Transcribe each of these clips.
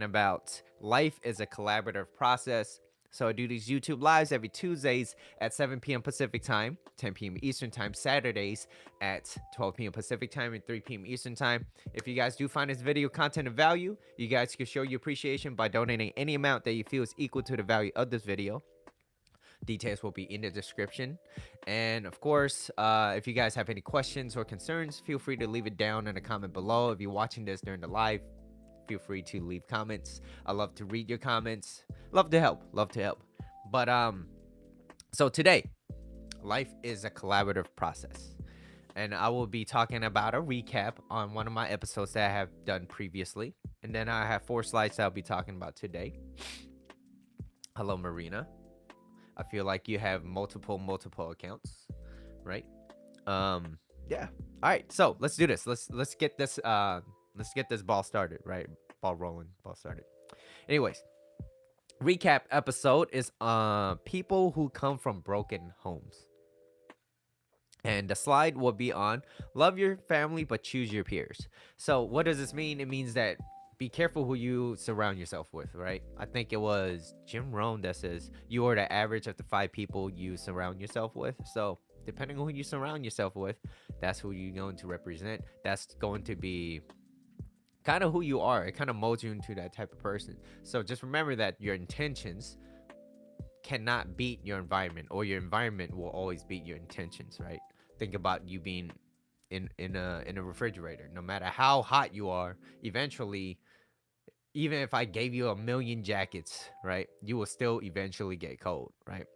about life is a collaborative process. So I do these YouTube lives every Tuesdays at 7 p.m. Pacific time, 10 p.m. Eastern time, Saturdays at 12 p.m. Pacific time and 3 p.m. Eastern time. If you guys do find this video content of value, you guys can show your appreciation by donating any amount that you feel is equal to the value of this video. Details will be in the description. And of course, if you guys have any questions or concerns, feel free to leave it down in a comment below. If you're watching this during the live, feel free to leave comments. I love to read your comments. Love to help. Love to help. But so today, life is a collaborative process. And I will be talking about a recap on one of my episodes that I have done previously. And then I have 4 slides that I'll be talking about today. Hello, Marina. I feel like you have multiple accounts, right? Yeah. All right. So let's do this. Let's get this ball started, right? Ball rolling, ball started. Anyways, recap episode is people who come from broken homes. And the slide will be on love your family but choose your peers. So what does this mean? It means that be careful who you surround yourself with, right? I think it was Jim Rohn that says you are the average of the 5 people you surround yourself with. So depending on who you surround yourself with, that's who you're going to represent. That's going to be kind of who you are. It kind of molds you into that type of person. So just remember that your intentions cannot beat your environment, or your environment will always beat your intentions, right? Think about you being in a refrigerator. No matter how hot you are, eventually, even if I gave you a million jackets, right, you will still eventually get cold, right?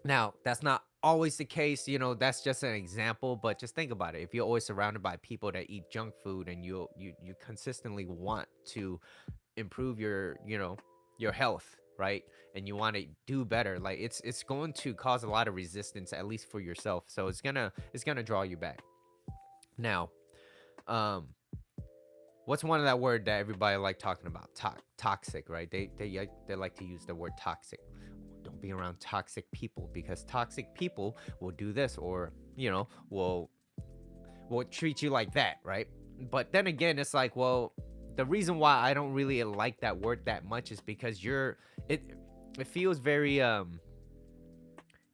Now that's not always the case, that's just an example, but just think about it. If you're always surrounded by people that eat junk food and you consistently want to improve your health, right, and you want to do better, like it's going to cause a lot of resistance, at least for yourself. So it's gonna draw you back. Now, what's one of that word that everybody like talking about? Toxic, right? They like to use the word toxic. Don't be around toxic people, because toxic people will do this, or will treat you like that, right? But then again, it's like, well, the reason why I don't really like that word that much is because it feels very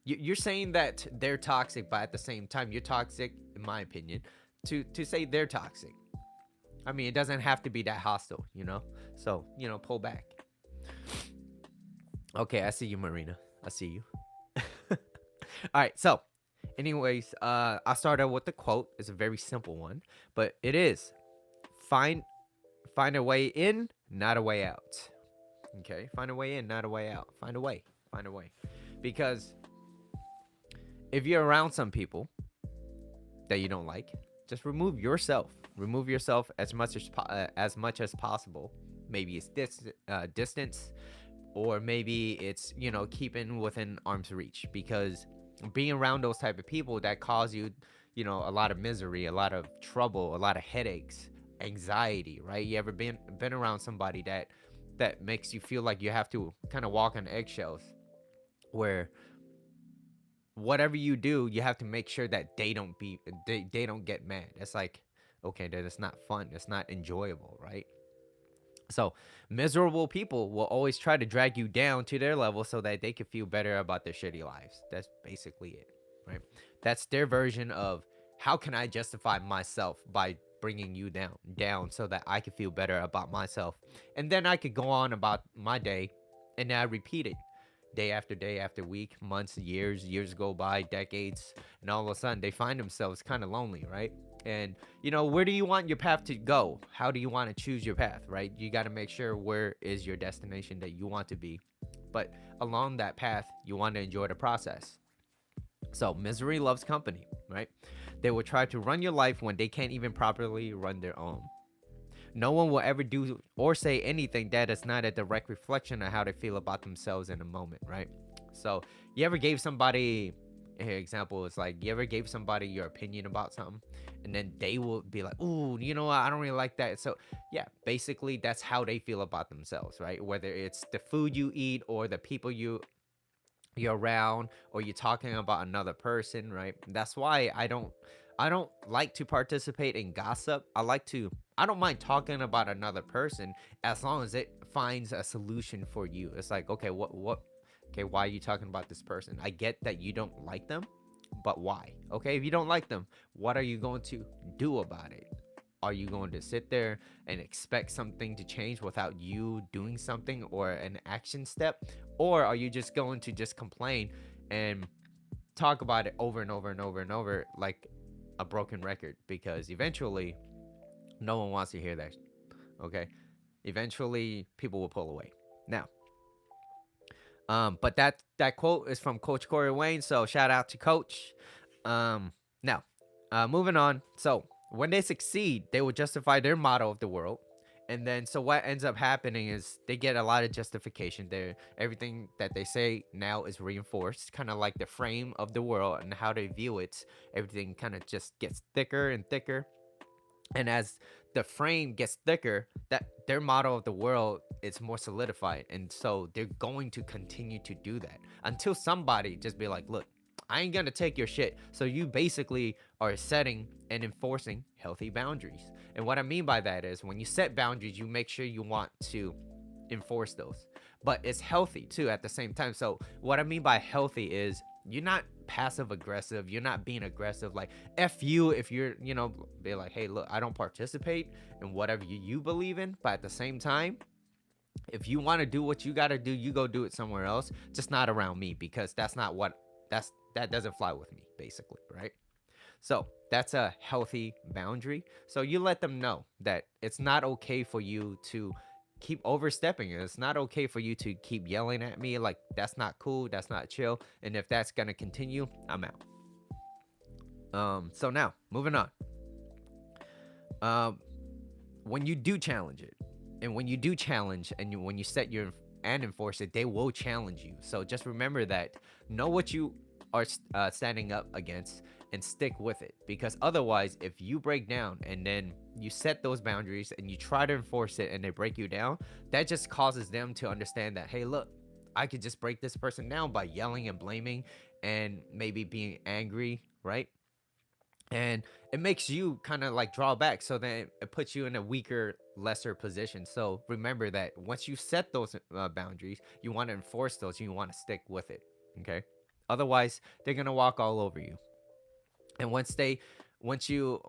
you're saying that they're toxic, but at the same time you're toxic, in my opinion, to say they're toxic. I mean, it doesn't have to be that hostile, so pull back. Okay, I see you, Marina. I see you. All right, so anyways, I started with the quote. It's a very simple one, but it is find a way in, not a way out. Okay, find a way in, not a way out. Find a way, because if you're around some people that you don't like, just remove yourself. Remove yourself as much as possible. Maybe it's distance, or maybe it's keeping within arm's reach, because being around those type of people that cause you a lot of misery, a lot of trouble, a lot of headaches, anxiety, right? You ever been around somebody that makes you feel like you have to kind of walk on eggshells, where whatever you do, you have to make sure that they don't get mad. It's like, okay, that it's not fun, it's not enjoyable, right? So miserable people will always try to drag you down to their level so that they can feel better about their shitty lives. That's basically it, right? That's their version of, how can I justify myself by bringing you down so that I can feel better about myself, and then I could go on about my day, and then I repeat it day after day after week, months, years go by, decades, and all of a sudden they find themselves kind of lonely, right? And where do you want your path to go? How do you want to choose your path, right? You got to make sure where is your destination that you want to be, but along that path you want to enjoy the process. So misery loves company, right? They will try to run your life when they can't even properly run their own. No one will ever do or say anything that is not a direct reflection of how they feel about themselves in a moment, right? So you ever gave somebody, example is like, you ever gave somebody your opinion about something, and then they will be like, "Ooh, I don't really like that." So yeah, basically that's how they feel about themselves, right? Whether it's the food you eat, or the people you're around, or you're talking about another person, right? That's why I don't like to participate in gossip. I don't mind talking about another person as long as it finds a solution for you. It's like, okay, okay, why are you talking about this person? I get that you don't like them, but why? Okay, if you don't like them, what are you going to do about it? Are you going to sit there and expect something to change without you doing something or an action step? Or are you just going to just complain and talk about it over and over and over and over like a broken record? Because eventually, no one wants to hear that. Okay, eventually people will pull away. Now, but that quote is from Coach Corey Wayne, so shout out to Coach. Now, moving on. So when they succeed, they will justify their model of the world. And then, so what ends up happening is they get a lot of justification there. Everything that they say now is reinforced, kind of like the frame of the world and how they view it. Everything kind of just gets thicker and thicker. And as the frame gets thicker, that their model of the world is more solidified, and so they're going to continue to do that until somebody just be like, look, I ain't gonna take your shit. So you basically are setting and enforcing healthy boundaries. And what I mean by that is when you set boundaries, you make sure you want to enforce those, but it's healthy too at the same time. So what I mean by healthy is you're not passive aggressive, you're not being aggressive like f you if you're, be like, hey, look, I don't participate in whatever you believe in, but at the same time, if you want to do what you got to do, you go do it somewhere else, just not around me, because that's not what that doesn't fly with me, basically, right? So that's a healthy boundary. So you let them know that it's not okay for you to keep overstepping it. It's not okay for you to keep yelling at me. Like, that's not cool. That's not chill. And if that's gonna continue, I'm out. So now moving on. Um, when you do challenge it, and when you do challenge, and when you set your and enforce it, they will challenge you. So just remember that. Know what you are standing up against and stick with it, because otherwise, if you break down and then you set those boundaries and you try to enforce it and they break you down, that just causes them to understand that, hey, look, I could just break this person down by yelling and blaming and maybe being angry, right? And it makes you kind of like draw back, so then it puts you in a weaker, lesser position. So remember that once you set those boundaries, you want to enforce those, you want to stick with it. Okay, otherwise they're gonna walk all over you. And once you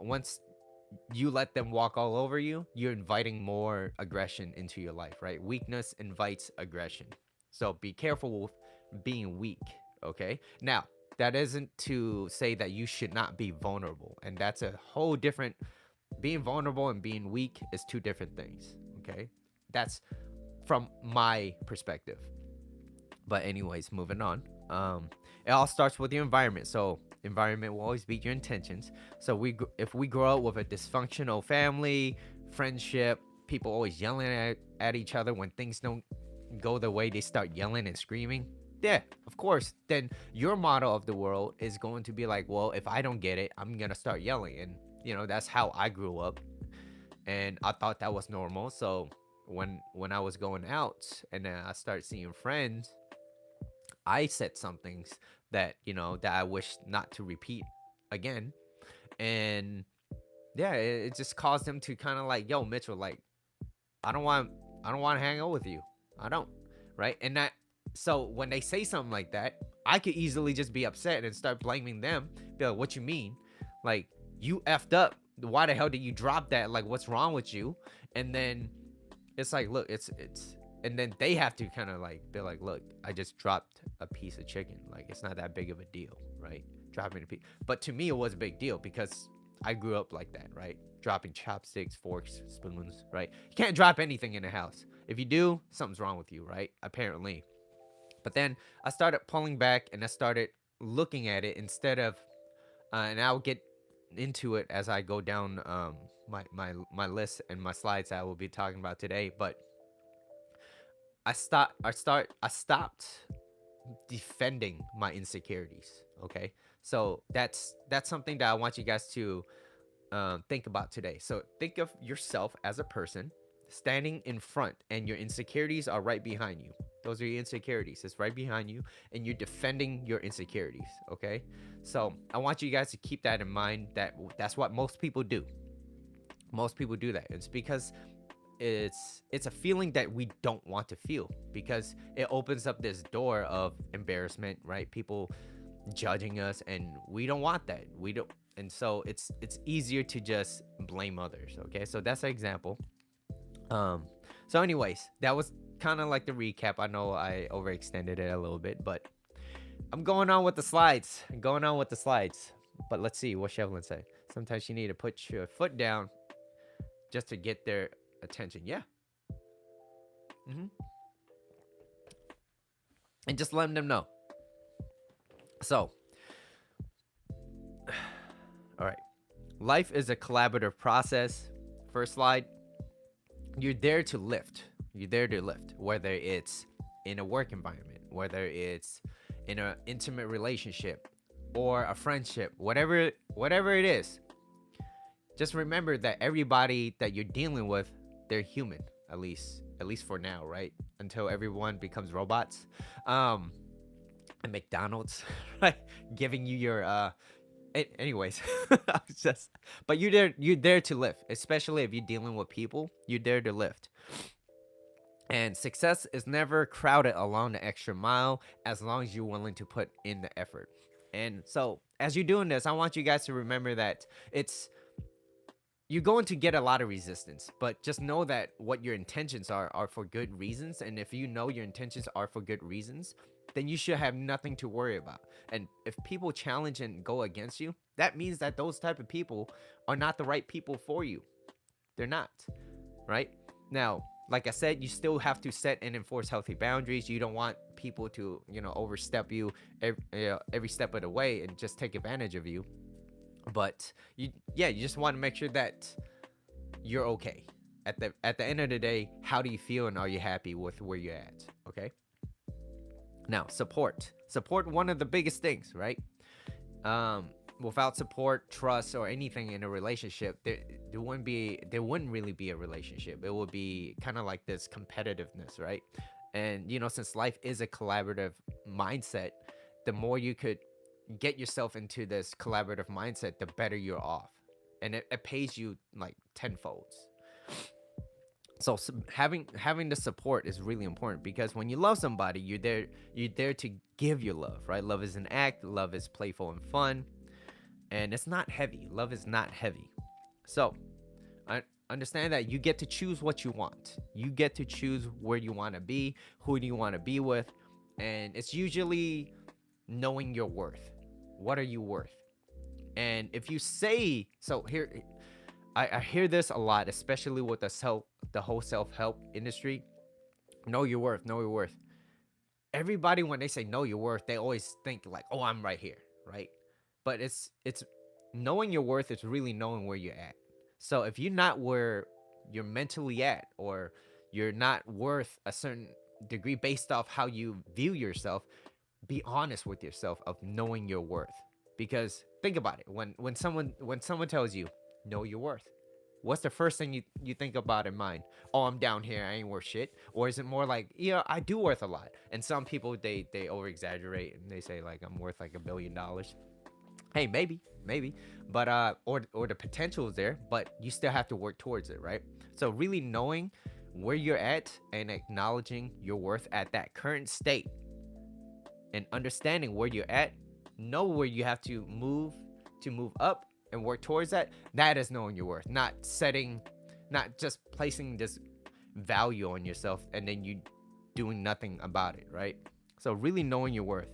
let them walk all over you, you're inviting more aggression into your life, right? Weakness invites aggression. So be careful with being weak, okay? Now, that isn't to say that you should not be vulnerable. And that's a whole different, being vulnerable and being weak is two different things, okay? That's from my perspective. But anyways, moving on. It all starts with your environment. So environment will always beat your intentions. So if we grow up with a dysfunctional family, friendship, people always yelling at each other when things don't go the way, they start yelling and screaming. Yeah, of course. Then your model of the world is going to be like, well, if I don't get it, I'm gonna start yelling. And that's how I grew up, and I thought that was normal. So when I was going out and then I started seeing friends, I said some things that that I wish not to repeat again. And yeah, it just caused them to kind of like, yo, Mitchell, like, I don't want I don't want to hang out with you. I don't, right? And that, so when they say something like that, I could easily just be upset and start blaming them. Be like, what you mean? Like, you effed up. Why the hell did you drop that? Like, what's wrong with you? And then it's like, look, it's and then they have to kind of like be like, look, I just dropped a piece of chicken. Like, it's not that big of a deal, right? Dropping a piece. But to me, it was a big deal because I grew up like that, right? Dropping chopsticks, forks, spoons, right? You can't drop anything in the house. If you do, something's wrong with you, right? Apparently. But then I started pulling back and I started looking at it instead of, and I'll get into it as I go down my list and my slides that I will be talking about today. But I stopped defending my insecurities. Okay, so that's something that I want you guys to think about today. So think of yourself as a person standing in front, and your insecurities are right behind you. Those are your insecurities. It's right behind you, and you're defending your insecurities. Okay, so I want you guys to keep that in mind. That's what most people do. Most people do that. It's because it's a feeling that we don't want to feel, because it opens up this door of embarrassment, right? People judging us, and we don't want that. We don't. And so it's easier to just blame others. Okay, so that's an example. um so anyways, that was kind of like the recap. I know I overextended it a little bit, but I'm going on with the slides. But let's see what Shevlin said. Sometimes you need to put your foot down just to get their attention. Yeah. hmm and just letting them know. So, all right. Life is a collaborative process. First slide. You're there to lift. You're there to lift, whether it's in a work environment, whether it's in an intimate relationship or a friendship, whatever it is. Just remember that everybody that you're dealing with, they're human, at least for now, right? Until everyone becomes robots. Um and McDonald's, right? Giving you your anyways. just but you're there to lift, especially if you're dealing with people. You're there to lift. And success is never crowded along the extra mile, as long as you're willing to put in the effort. And so, as you're doing this, I want you guys to remember that it's you're going to get a lot of resistance, but just know that what your intentions are for good reasons. And if you know your intentions are for good reasons, then you should have nothing to worry about. And if people challenge and go against you, that means that those type of people are not the right people for you. They're not, right? Now, like I said, you still have to set and enforce healthy boundaries. You don't want people to, overstep you every step of the way and just take advantage of you. But you just want to make sure that you're okay. At the end of the day, how do you feel, and are you happy with where you're at? Okay. Now, support, one of the biggest things, right? Without support, trust, or anything in a relationship, there wouldn't really be a relationship. It would be kind of like this competitiveness, right? And since life is a collaborative mindset, the more you could get yourself into this collaborative mindset, the better you're off. And it pays you like tenfolds. So having the support is really important, because when you love somebody, you're there to give your love, right? Love is an act, love is playful and fun, and it's not heavy. Love is not heavy. So I understand that you get to choose what you want. You get to choose where you want to be, who do you want to be with, and it's usually knowing your worth. What are you worth? And if you say so, here I hear this a lot, especially with the whole self-help industry. Know your worth, know your worth. Everybody, when they say know your worth, they always think like, oh, I'm right here, right? But it's knowing your worth is really knowing where you're at. So if you're not where you're mentally at, or you're not worth a certain degree based off how you view yourself, be honest with yourself of knowing your worth. Because think about it, when someone tells you know your worth, what's the first thing you think about in mind? Oh, I'm down here, I ain't worth shit. Or is it more like, yeah, I do worth a lot? And some people, they over exaggerate, and they say like I'm worth like $1 billion. Hey, maybe, but or the potential is there, but you still have to work towards it, right? So really knowing where you're at and acknowledging your worth at that current state, and understanding where you're at, know where you have to move up and work towards that. That is knowing your worth, not just placing this value on yourself and then you doing nothing about it, right? So really knowing your worth.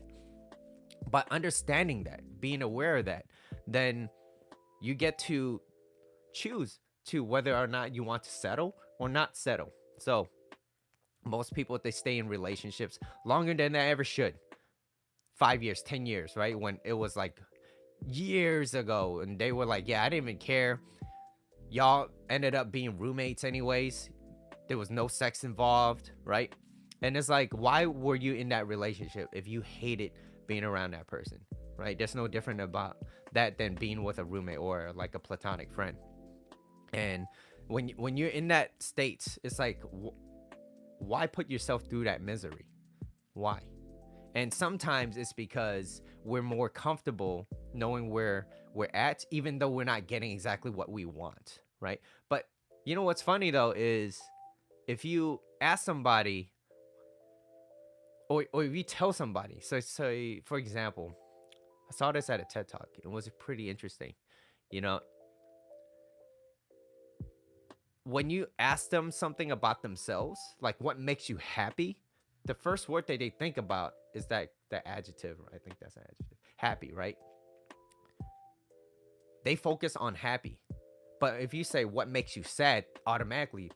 But understanding that, being aware of that, then you get to choose to whether or not you want to settle or not settle. So most people, they stay in relationships longer than they ever should. 5 years, 10 years, right? When it was like years ago, and they were like, yeah, I didn't even care. Y'all ended up being roommates anyways. There was no sex involved, right? And it's like, why were you in that relationship if you hated being around that person, right? There's no different about that than being with a roommate or like a platonic friend. And when you're in that state, it's like, why put yourself through that misery? Why? And sometimes it's because we're more comfortable knowing where we're at, even though we're not getting exactly what we want, right? But you know what's funny though is if you ask somebody, or if you tell somebody, so say for example, I saw this at a TED Talk. It was pretty interesting. You know, when you ask them something about themselves, like what makes you happy, the first word that they think about is that the adjective. I think that's an adjective. Happy, right? They focus on happy. But if you say what makes you sad, automatically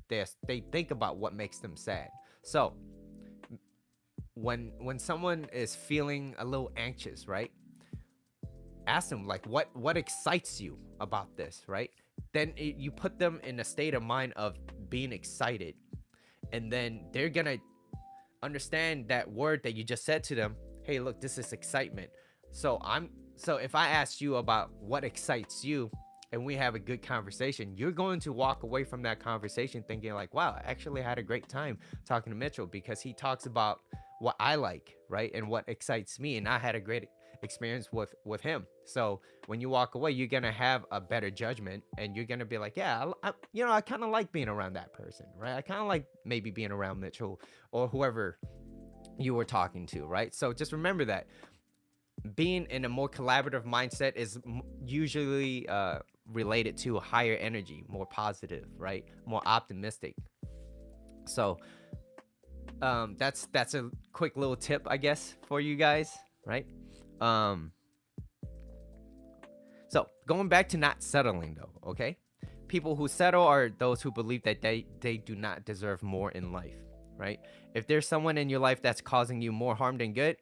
they think about what makes them sad. So when someone is feeling a little anxious, right? Ask them like what excites you about this, right? Then you put them in a state of mind of being excited, and then they're gonna understand that word that you just said to them. Hey, look, this is excitement. So if I ask you about what excites you and we have a good conversation, you're going to walk away from that conversation thinking like, wow, I actually had a great time talking to Mitchell because he talks about what I like, right? And what excites me, and I had a great experience with him. So when you walk away, you're gonna have a better judgment, and you're gonna be like, yeah, I kind of like being around that person, right? I kind of like maybe being around Mitchell or whoever you were talking to, right? So just remember that being in a more collaborative mindset is usually related to higher energy, more positive, right? More optimistic. So that's a quick little tip, I guess, for you guys, right? Um, so going back to not settling though, okay? People who settle are those who believe that they do not deserve more in life, right? If there's someone in your life that's causing you more harm than good,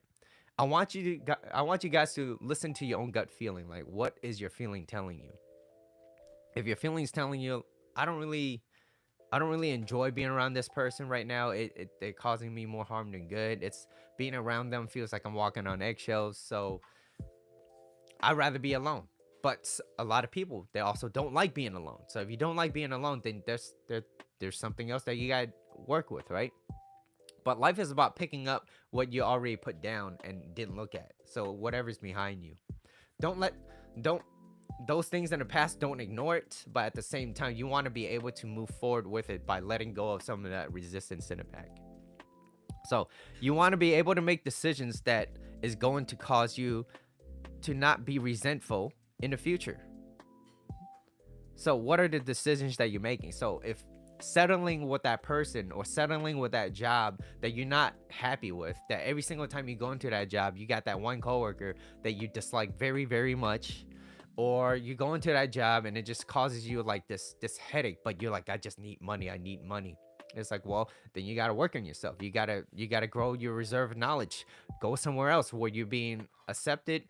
I want you guys to listen to your own gut feeling. Like, what is your feeling telling you? If your feeling's telling you, I don't really I don't really enjoy being around this person right now. They're causing me more harm than good. It's being around them feels like I'm walking on eggshells. So I'd rather be alone. But a lot of people, they also don't like being alone. So if you don't like being alone, then there's something else that you got to work with, right? But life is about picking up what you already put down and didn't look at. So whatever's behind you, don't let don't those things in the past, don't ignore it, but at the same time you want to be able to move forward with it by letting go of some of that resistance in the back. So you want to be able to make decisions that is going to cause you to not be resentful in the future. So what are the decisions that you're making? So if settling with that person or settling with that job that you're not happy with, that every single time you go into that job you got that one coworker that you dislike very very much, or you go into that job and it just causes you like this headache, but you're like, I just need money, I need money. It's like, well, then you got to work on yourself. You got to grow your reserve knowledge. Go somewhere else where you're being accepted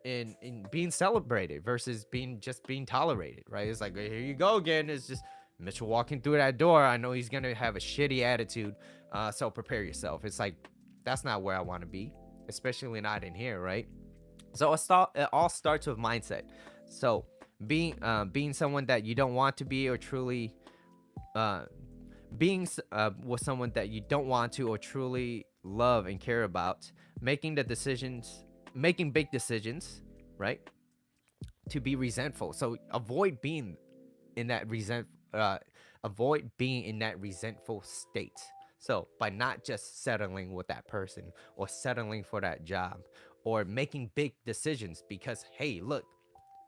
in being celebrated versus being tolerated, right? It's like, here you go again. It's just Mitchell walking through that door. I know he's gonna have a shitty attitude, so prepare yourself. It's like, that's not where I want to be, especially not in here, right? So it all starts with mindset. So being someone that you don't want to be, or truly uh, being with someone that you don't want to or truly love and care about, making big decisions, right? To be resentful. So in that resent avoid being in that resentful state. So by not just settling with that person or settling for that job or making big decisions because, hey, look,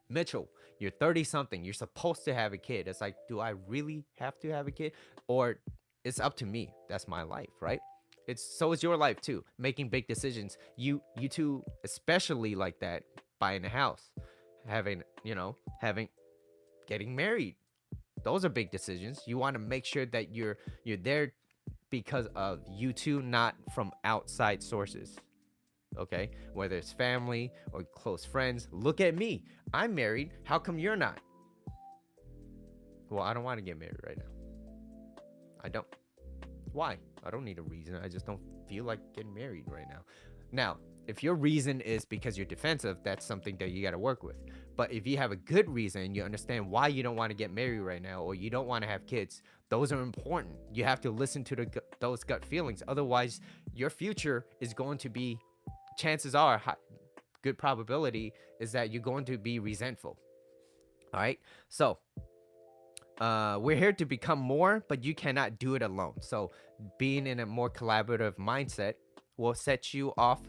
Mitchell, you're 30 something, you're supposed to have a kid. It's like, do I really have to have a kid? Or it's up to me. That's my life, right? It's your life too. Making big decisions. You two especially like that, buying a house, having, having getting married. Those are big decisions. You want to make sure that you're there because of you two, not from outside sources. Okay, whether it's family or close friends. Look at me, I'm married, how come you're not? Well, I don't want to get married right now. I don't. Why? I don't need a reason. I just don't feel like getting married right now. Now, If your reason is because you're defensive, that's something that you got to work with. But if you have a good reason, you understand why you don't want to get married right now, or you don't want to have kids, those are important. You have to listen to those gut feelings. Otherwise, your future is going to be, chances are, good probability is that you're going to be resentful. All right. So we're here to become more, but you cannot do it alone. So being in a more collaborative mindset will set you off,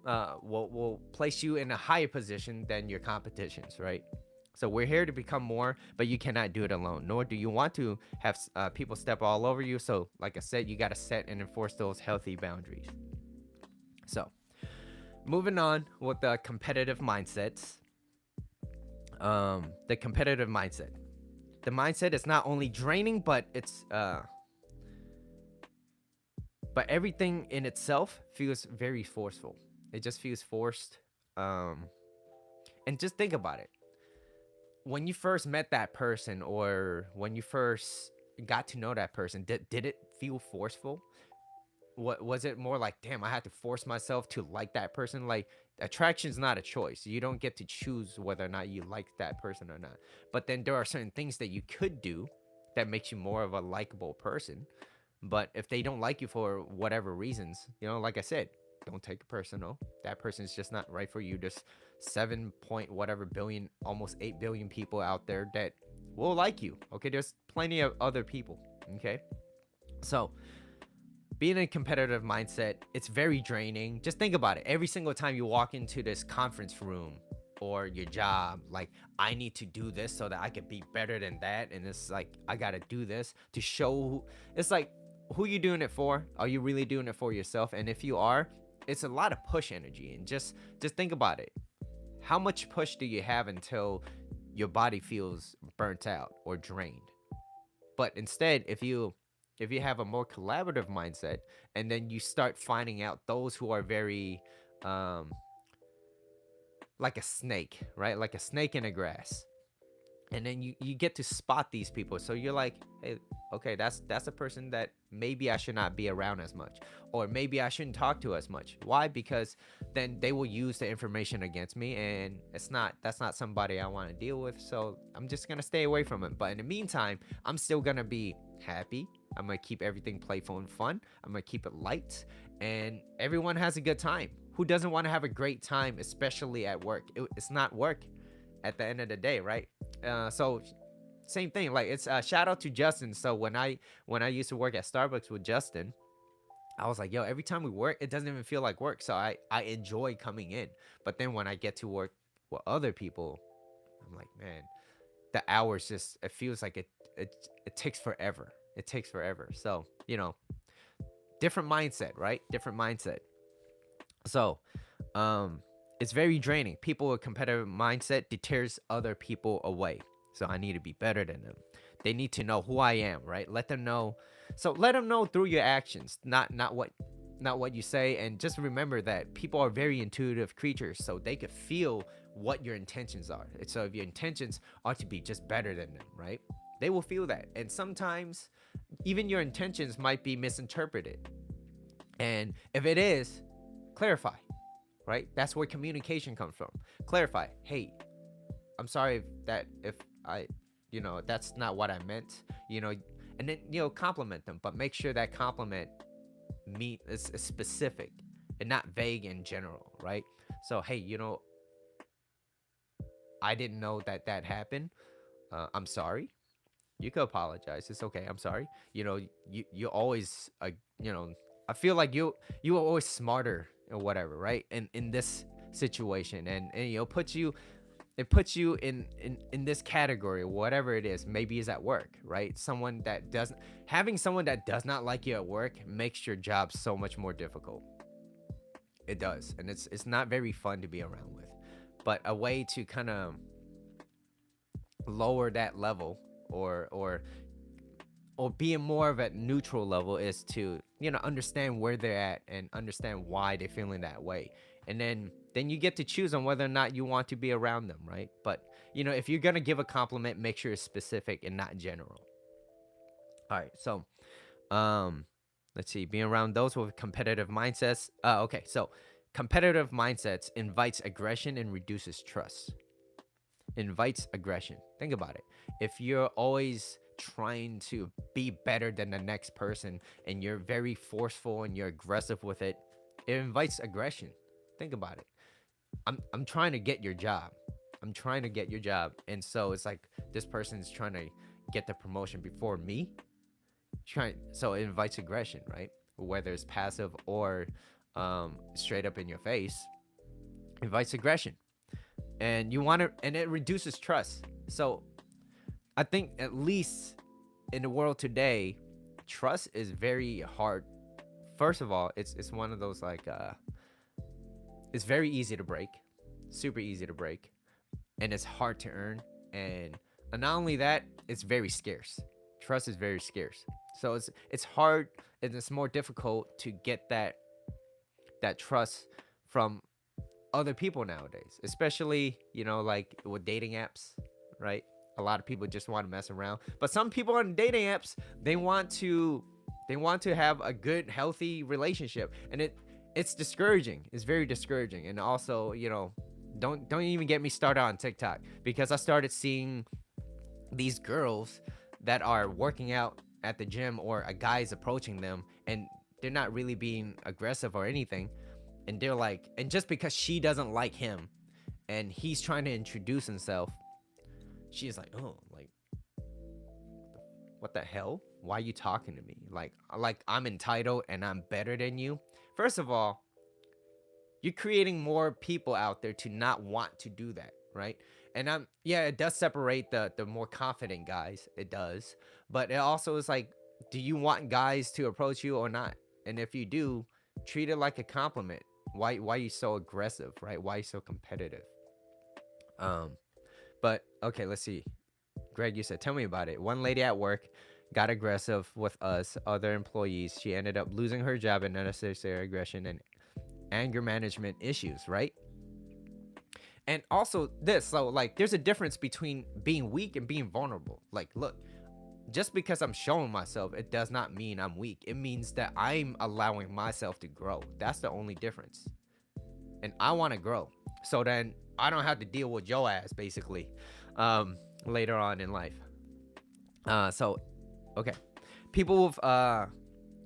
will place you in a higher position than your competitions, right? So we're here to become more, but you cannot do it alone, nor do you want to have people step all over you. So like I said, you got to set and enforce those healthy boundaries. So moving on with the competitive mindsets. The competitive mindset. The mindset is not only draining, but but everything in itself feels very forceful. It just feels forced. And just think about it. When you first met that person, or when you first got to know that person, did it feel forceful? What was it more like, damn, I had to force myself to like that person? Like, attraction is not a choice. You don't get to choose whether or not you like that person or not. But then there are certain things that you could do that makes you more of a likable person. But if they don't like you for whatever reasons, like I said, don't take it personal. That person's just not right for you. There's 7 point whatever billion, almost 8 billion people out there that will like you. Okay, there's plenty of other people. Okay, so being in a competitive mindset, it's very draining. Just think about it. Every single time you walk into this conference room or your job, like, I need to do this so that I can be better than that. And it's like, I got to do this to show. It's like, who you doing it for? Are you really doing it for yourself? And if you are, it's a lot of push energy. And just think about it. How much push do you have until your body feels burnt out or drained? But instead, if you have a more collaborative mindset, and then you start finding out those who are very like a snake, right? Like a snake in the grass. And then you get to spot these people. So you're like, hey, okay, that's a person that maybe I should not be around as much, or maybe I shouldn't talk to as much. Why? Because then they will use the information against me, and that's not somebody I want to deal with. So I'm just gonna stay away from it. But in the meantime, I'm still gonna be happy. I'm gonna keep everything playful and fun. I'm gonna keep it light, and everyone has a good time. Who doesn't want to have a great time, especially at work? It's not work at the end of the day, right? So same thing. Like, it's shout out to Justin. So when I used to work at Starbucks with Justin, I was like, yo, every time we work, it doesn't even feel like work. So I enjoy coming in. But then when I get to work with other people, I'm like, man, the hours just, it feels like it takes forever. It takes forever. So, different mindset, right? Different mindset. So, it's very draining. People with competitive mindset deters other people away. So I need to be better than them. They need to know who I am, right? Let them know. So let them know through your actions, not what you say. And just remember that people are very intuitive creatures, so they could feel what your intentions are. So if your intentions are to be just better than them, right? They will feel that. And sometimes even your intentions might be misinterpreted. And if it is, clarify, right? That's where communication comes from. Clarify. Hey, I'm sorry if I, that's not what I meant, and then, compliment them, but make sure that compliment is specific and not vague in general, right? So, hey, I didn't know that happened. I'm sorry. You could apologize. It's okay. I'm sorry. You always, I feel like you are always smarter or whatever, right? In this situation, and it puts you in this category, whatever it is. Maybe it's at work, right? Having someone that does not like you at work makes your job so much more difficult. It does, and it's not very fun to be around with. But a way to kind of lower that level, or being more of a neutral level, is to understand where they're at and understand why they're feeling that way, and then you get to choose on whether or not you want to be around them, right? But if you're gonna give a compliment, make sure it's specific and not general. All right, so let's see, being around those with competitive mindsets. Okay, so Competitive mindsets invites aggression and reduces trust. Invites aggression. Think about it. If you're always trying to be better than the next person and you're very forceful and you're aggressive with it, it invites aggression. Think about it. I'm trying to get your job. I'm trying to get your job. And so it's like this person's trying to get the promotion before me. Trying so it invites aggression, right? Whether it's passive or straight up in your face, invites aggression. And you want to and it reduces trust. So I think at least in the world today, trust is very hard. First of all, it's one of those like it's very easy to break, super easy to break, and it's hard to earn. And not only that, it's very scarce. Trust is very scarce. So it's hard and it's more difficult to get that trust from other people nowadays, especially like with dating apps, right? A lot of people just want to mess around, but some people on dating apps they want to have a good healthy relationship, and it's discouraging. It's very discouraging. And also, don't even get me started on TikTok, because I started seeing these girls that are working out at the gym, or a guy's approaching them, and they're not really being aggressive or anything, and they're like, and just because she doesn't like him and he's trying to introduce himself, she's like, oh, like, what the hell, why are you talking to me like I'm entitled and I'm better than you? First of all, you're creating more people out there to not want to do that, right? And yeah, it does separate the more confident guys, it does, but it also is like, do you want guys to approach you or not? And if you do, treat it like a compliment. Why are you so aggressive, right? Why are you so competitive? um but okay, let's see. Greg, you said, tell me about it. One lady at work got aggressive with us other employees. She ended up losing her job and unnecessary aggression and anger management issues, right? And also this, so like there's a difference between being weak and being vulnerable. Like, look, just because I'm showing myself, it does not mean I'm weak. It means that I'm allowing myself to grow. That's the only difference. And I want to grow, so then I don't have to deal with your ass, basically, later on in life. So okay, people with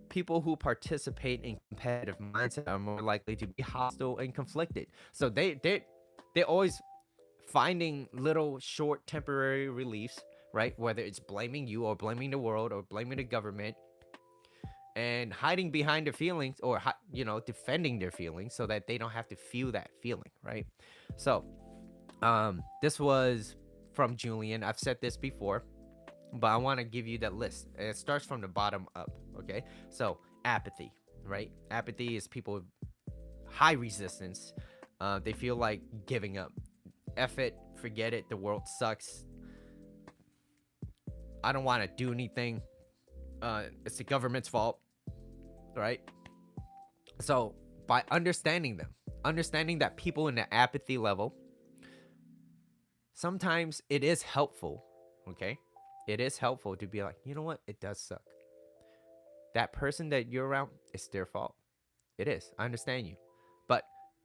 people who participate in competitive mindset are more likely to be hostile and conflicted. So they always finding little short temporary reliefs, right? Whether it's blaming you or blaming the world or blaming the government, and hiding behind their feelings, or defending their feelings so that they don't have to feel that feeling, right? So this was from Julian. I've said this before, but I want to give you that list. And it starts from the bottom up, okay? So apathy, right? Apathy is people with high resistance. They feel like giving up. F it, forget it, the world sucks, I don't want to do anything, it's the government's fault, right? So by understanding them, understanding that people in the apathy level, sometimes it is helpful, okay? It is helpful to be like, you know what? It does suck. That person that you're around, it's their fault. It is. I understand you. But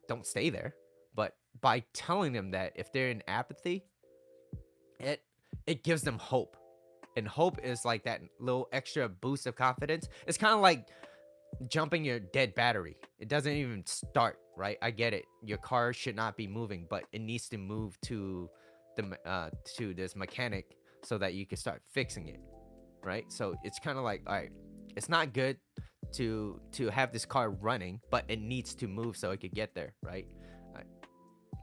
don't stay there. But by telling them that, if they're in apathy, it gives them hope. And hope is like that little extra boost of confidence. It's kind of like jumping your dead battery. It doesn't even start, right? I get it. Your car should not be moving, but it needs to move to this mechanic so that you can start fixing it, right? So it's kind of like, all right, it's not good to have this car running, but it needs to move so it could get there, right?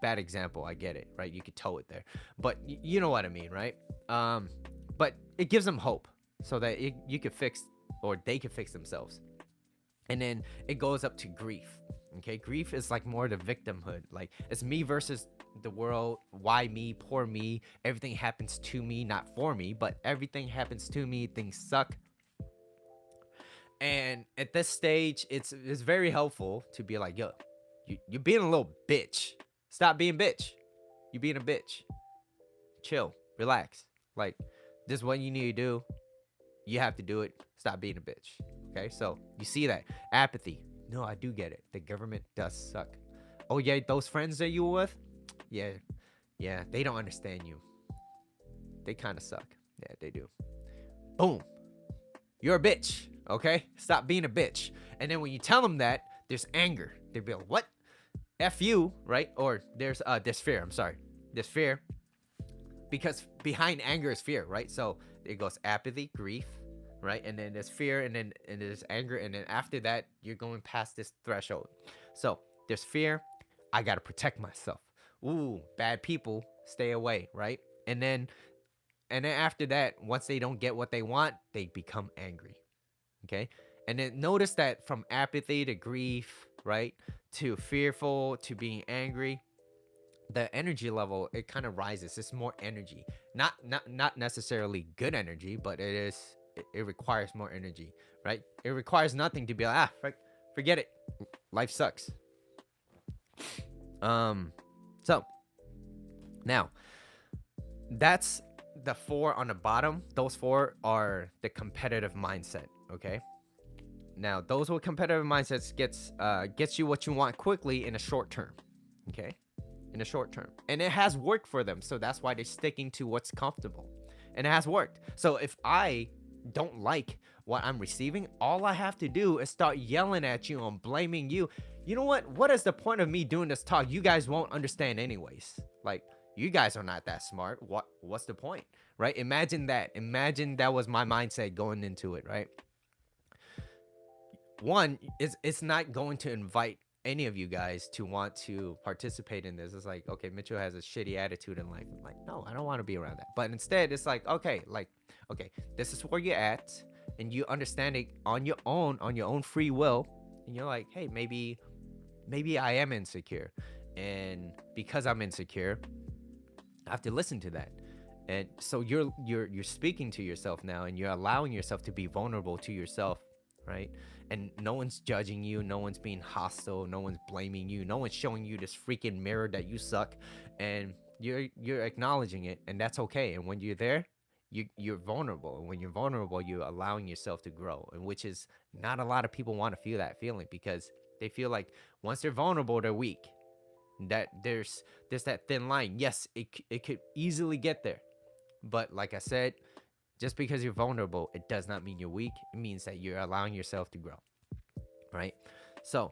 Bad example, I get it, right? You could tow it there, but you know what I mean, right? But it gives them hope so that you could fix, or they could fix themselves. And then it goes up to grief. Okay, grief is like more the victimhood. Like, it's me versus the world. Why me? Poor me. Everything happens to me, not for me, but everything happens to me. Things suck. And at this stage, it's very helpful to be like, yo, you're being a little bitch. Stop being bitch. You being a bitch. Chill. Relax. Like, this is what you need to do. You have to do it. Stop being a bitch. Okay, so you see that apathy. No, I do get it. The government does suck. Oh yeah, those friends that you were with, yeah, yeah, they don't understand you. They kind of suck. Yeah, they do. Boom. You're a bitch. Okay? Stop being a bitch. And then when you tell them that, there's anger. They be like, what? F you, right? Or there's fear. I'm sorry. There's fear. Because behind anger is fear, right? So it goes apathy, grief, right? And then there's fear, and there's anger, and then after that, you're going past this threshold. So there's fear. I gotta protect myself. Ooh, bad people, stay away, right? And then after that, once they don't get what they want, they become angry. Okay? And then notice that from apathy to grief, right? To fearful to being angry, the energy level, it kind of rises. It's more energy. Not necessarily good energy, but it requires more energy, right? It requires nothing to be like, forget it. Life sucks. So now that's the four on the bottom. Those four are the competitive mindset. Okay. Now those with competitive mindsets gets you what you want quickly in a short term. Okay. In a short term, and it has worked for them, so that's why they're sticking to what's comfortable, and it has worked. So if I don't like what I'm receiving, all I have to do is start yelling at you and blaming you. You know what is the point of me doing this talk? You guys won't understand anyways. Like, you guys are not that smart. What's the point, right? Imagine that was my mindset going into it, right? One, it's not going to invite any of you guys to want to participate in this. It's like, okay, Mitchell has a shitty attitude in life. I'm like, no, I don't want to be around that. But instead, it's like, okay, this is where you're at, and you understand it on your own free will, and you're like, hey, maybe I am insecure, and because I'm insecure, I have to listen to that. And so you're speaking to yourself now, and you're allowing yourself to be vulnerable to yourself, right? And no one's judging you, no one's being hostile, no one's blaming you, no one's showing you this freaking mirror that you suck, and you're acknowledging it, and that's okay. And when you're there, you're vulnerable, and when you're vulnerable, you're allowing yourself to grow, and which is not a lot of people want to feel that feeling, because they feel like once they're vulnerable, they're weak. That there's that thin line. Yes, it could easily get there, but like I said, just because you're vulnerable, it does not mean you're weak. It means that you're allowing yourself to grow, right? So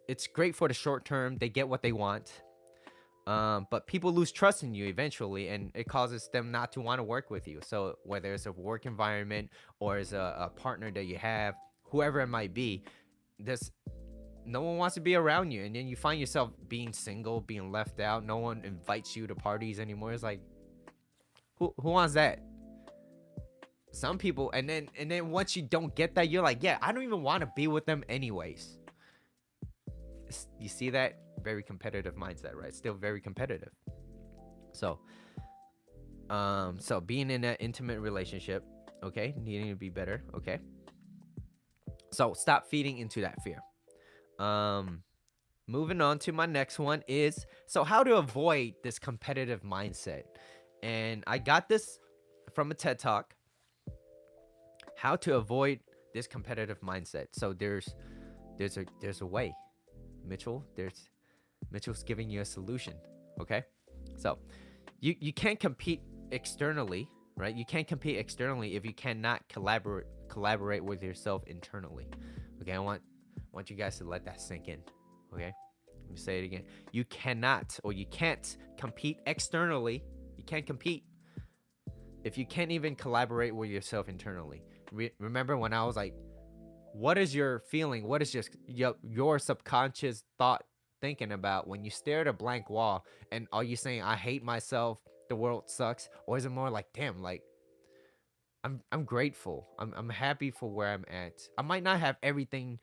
it's great for the short term. They get what they want, but people lose trust in you eventually, and it causes them not to want to work with you. So whether it's a work environment or as a partner that you have, whoever it might be, this no one wants to be around you, and then you find yourself being single, being left out. No one invites you to parties anymore. It's like, who wants that? Some people, and then once you don't get that, you're like, yeah, I don't even want to be with them anyways. You see that? Very competitive mindset, right? Still very competitive. So being in an intimate relationship, okay, needing to be better, okay. So stop feeding into that fear. Moving on to my next one is, so how to avoid this competitive mindset. And I got this from a TED Talk. How to avoid this competitive mindset. So there's a way. Mitchell's giving you a solution. Okay? So you can't compete externally, right? You can't compete externally if you cannot collaborate with yourself internally. Okay, I want you guys to let that sink in. Okay? Let me say it again. You cannot, or you can't compete externally. You can't compete if you can't even collaborate with yourself internally. Remember when I was like, what is your feeling? What is just your subconscious thought thinking about when you stare at a blank wall, and are you saying, I hate myself, the world sucks? Or is it more like, damn, like, I'm grateful. I'm happy for where I'm at. I might not have everything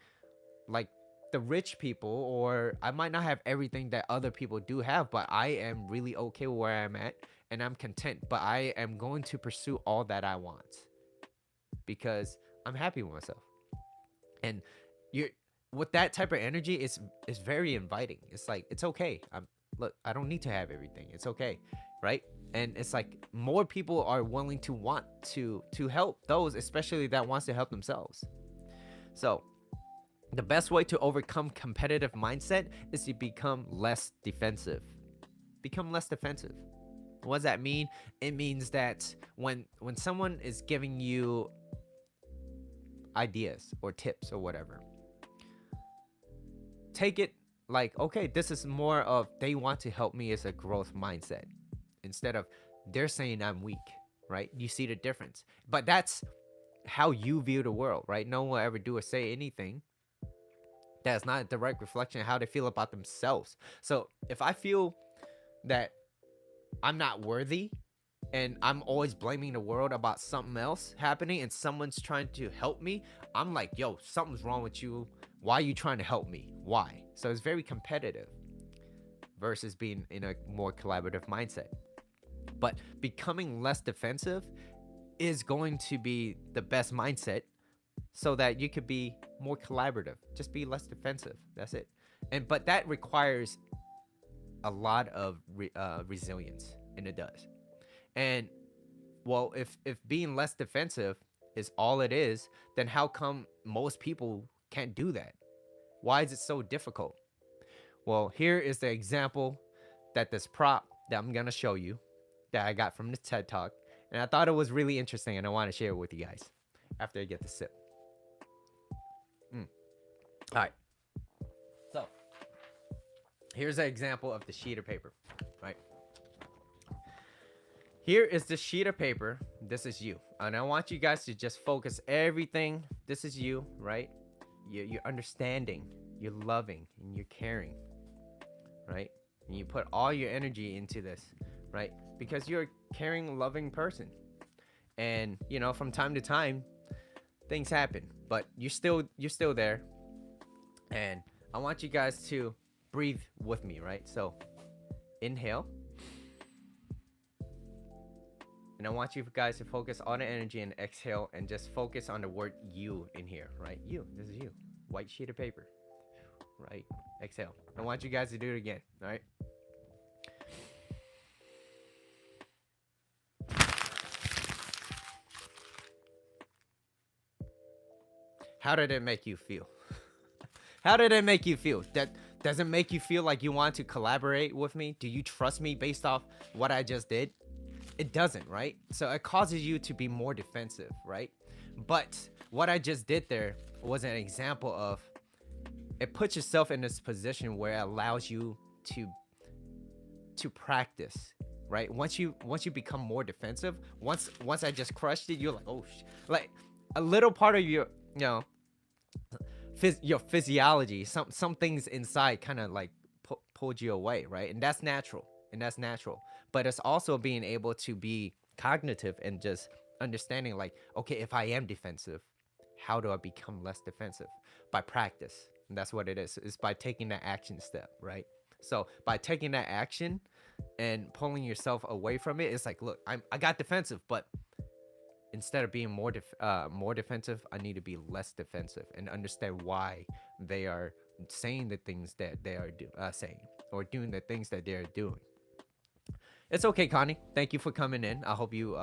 like the rich people, or I might not have everything that other people do have, but I am really okay with where I'm at, and I'm content. But I am going to pursue all that I want because I'm happy with myself. And you're with that type of energy, it's very inviting. It's like, it's okay. Look, I don't need to have everything. It's okay, right? And it's like more people are willing to want to help those, especially that wants to help themselves. So The best way to overcome competitive mindset is to become less defensive. Become less defensive. What does that mean? It means that when someone is giving you ideas or tips or whatever, take it like, okay, this is more of they want to help me as a growth mindset instead of they're saying I'm weak, right? You see the difference. But that's how you view the world, right? No one will ever do or say anything that's not a direct reflection of how they feel about themselves. So if I feel that I'm not worthy and I'm always blaming the world about something else happening and someone's trying to help me, I'm like, yo, something's wrong with you. Why are you trying to help me? Why? So it's very competitive versus being in a more collaborative mindset. But becoming less defensive is going to be the best mindset so that you could be more collaborative. Just be less defensive. That's it. And but that requires a lot of resilience, and it does. And well, if being less defensive is all it is, then how come most people can't do that? Why is it so difficult? Well, here is the example that this prop that I'm gonna show you that I got from the TED Talk, and I thought it was really interesting, and I want to share it with you guys after I get the sip. All right. So here's an example of the sheet of paper, right? Here is the sheet of paper. This is you. And I want you guys to just focus everything. This is you, right? You're understanding, you're loving, and you're caring, right? And you put all your energy into this, right? Because you're a caring, loving person. And, you know, from time to time, things happen, but you're still there. And I want you guys to breathe with me, right? So inhale. And I want you guys to focus on the energy and exhale and just focus on the word you in here, right? You. This is you. White sheet of paper. Right? Exhale. I want you guys to do it again, all right? How did it make you feel? How did it make you feel? That does it make you feel like you want to collaborate with me? Do you trust me based off what I just did? It doesn't, right? So it causes you to be more defensive, right? But what I just did there was an example of it puts yourself in this position where it allows you to practice, right? Once you become more defensive, once I just crushed it, you're like, oh, like a little part of your, you know, your physiology, some things inside kind of like pulled you away, right? And that's natural. But it's also being able to be cognitive and just understanding like, okay, if I am defensive, how do I become less defensive? By practice. And that's what it is. It's by taking that action step, right? So by taking that action and pulling yourself away from it, it's like, look, I got defensive, but instead of being more defensive, I need to be less defensive and understand why they are saying the things that they are saying or doing the things that they're doing. It's okay, Connie. Thank you for coming in. I hope you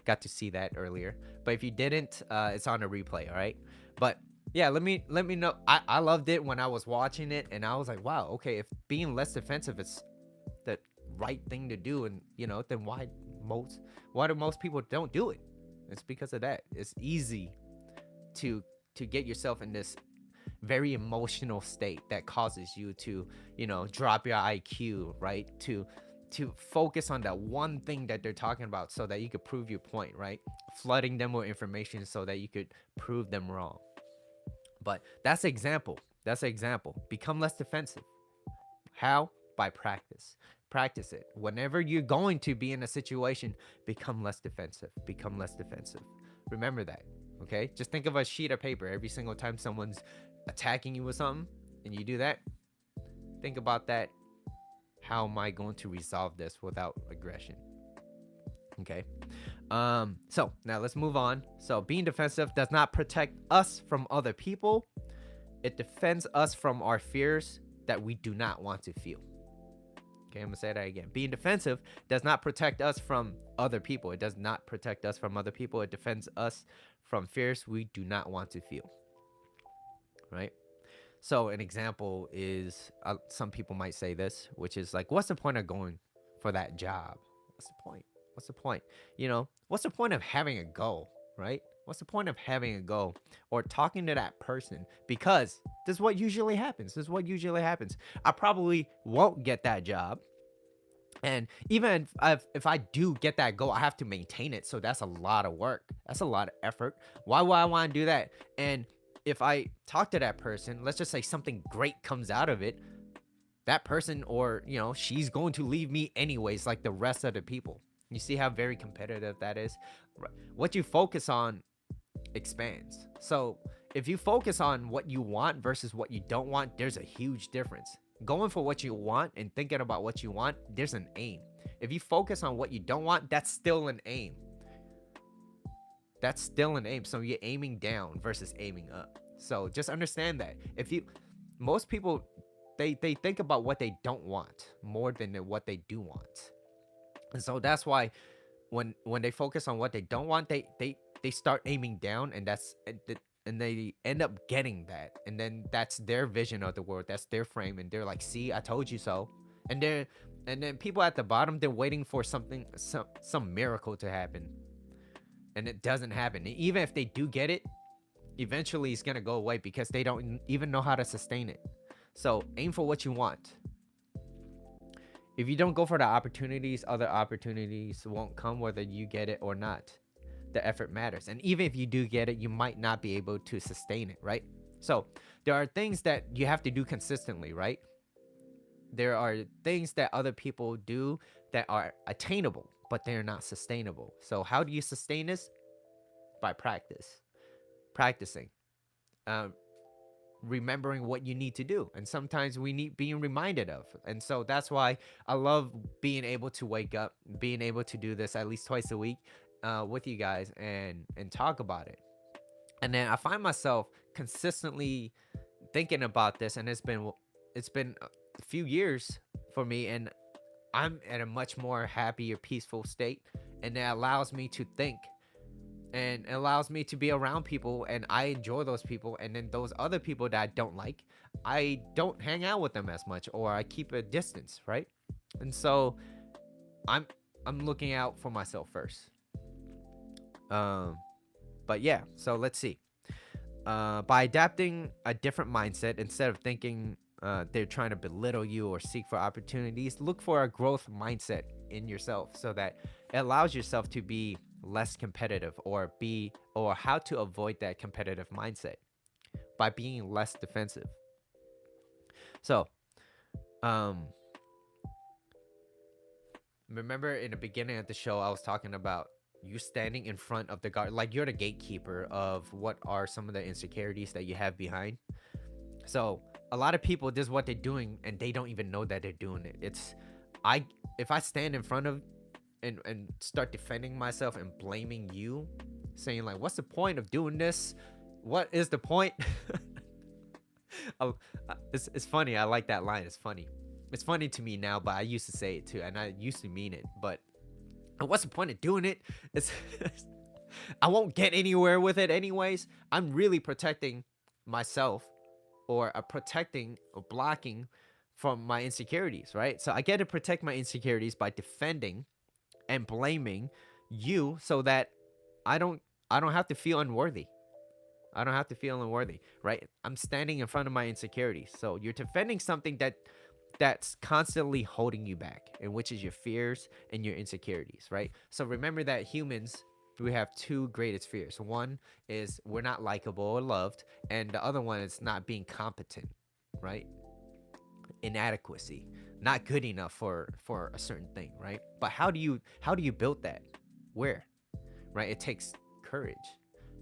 got to see that earlier. But if you didn't, it's on a replay, all right? But yeah, let me know. I loved it when I was watching it, and I was like, wow, okay, if being less defensive is the right thing to do, and you know, then why do most people don't do it? It's because of that. It's easy to get yourself in this very emotional state that causes you to, you know, drop your IQ, right? To focus on that one thing that they're talking about so that you could prove your point, right? Flooding them with information so that you could prove them wrong. But that's an example. Become less defensive. How? By practice. Practice it. Whenever you're going to be in a situation, become less defensive. Remember that, okay? Just think of a sheet of paper. Every single time someone's attacking you with something and you do that, think about that. How am I going to resolve this without aggression? Okay. So now let's move on. So being defensive does not protect us from other people. It defends us from our fears that we do not want to feel. Okay, I'm gonna say that again. Being defensive does not protect us from other people. It does not protect us from other people. It defends us from fears we do not want to feel. Right? So an example is some people might say this, which is like, what's the point of going for that job? What's the point? What's the point? What's the point of having a goal, right? What's the point of having a goal or talking to that person? Because this is what usually happens. This is what usually happens. I probably won't get that job. And even if I do get that goal, I have to maintain it. So that's a lot of work. That's a lot of effort. Why would I want to do that? And if I talk to that person, let's just say something great comes out of it, that person, or she's going to leave me anyways, like the rest of the people. You see how very competitive that is? What you focus on expands. So if you focus on what you want versus what you don't want, there's a huge difference. Going for what you want and thinking about what you want, there's an aim. If you focus on what you don't want, that's still an aim. That's still an aim. So you're aiming down versus aiming up. So just understand that. Most people, they think about what they don't want more than what they do want. And so that's why when they focus on what they don't want, they start aiming down, and they end up getting that, and then that's their vision of the world, that's their frame, and they're like, see, I told you so. And then people at the bottom, they're waiting for some miracle to happen, and it doesn't happen. And even if they do get it, eventually it's gonna go away because they don't even know how to sustain it. So aim for what you want. If you don't go for the opportunities, other opportunities won't come whether you get it or not. The effort matters. And even if you do get it, you might not be able to sustain it, right? So there are things that you have to do consistently, right? There are things that other people do that are attainable, but they're not sustainable. So how do you sustain this? By practicing, remembering what you need to do. And sometimes we need being reminded of. And so that's why I love being able to wake up, being able to do this at least twice a week with you guys and talk about it. And then I find myself consistently thinking about this, and it's been a few years for me, and I'm at a much more happy or peaceful state, and that allows me to think, and it allows me to be around people, and I enjoy those people. And then those other people that I don't like, I don't hang out with them as much, or I keep a distance, right? And so I'm looking out for myself first. um but yeah, so let's see. By adapting a different mindset, instead of thinking they're trying to belittle you or seek for opportunities, look for a growth mindset in yourself, so that it allows yourself to be less competitive, or how to avoid that competitive mindset by being less defensive. So um remember in the beginning of the show, I was talking about you standing in front of the guard, like you're the gatekeeper of what are some of the insecurities that you have behind. So a lot of people, this is what they're doing, and they don't even know that they're doing it. I if I stand in front of and start defending myself and blaming you, saying like, what's the point of doing this? What is the point? Oh, it's funny. I like that line. It's funny. It's funny to me now, but I used to say it too, and I used to mean it. But what's the point of doing it? It's I won't get anywhere with it anyways. I'm really protecting myself, or protecting or blocking from my insecurities, right? So I get to protect my insecurities by defending and blaming you, so that I don't I don't have to feel unworthy. I don't have to feel unworthy, right? I'm standing in front of my insecurities. So you're defending something that's constantly holding you back, and which is your fears and your insecurities, right? So remember that humans, we have two greatest fears. One is we're not likable or loved, and the other one is not being competent, right? Inadequacy, not good enough for a certain thing, right? But how do you build that? Where? Right? It takes courage.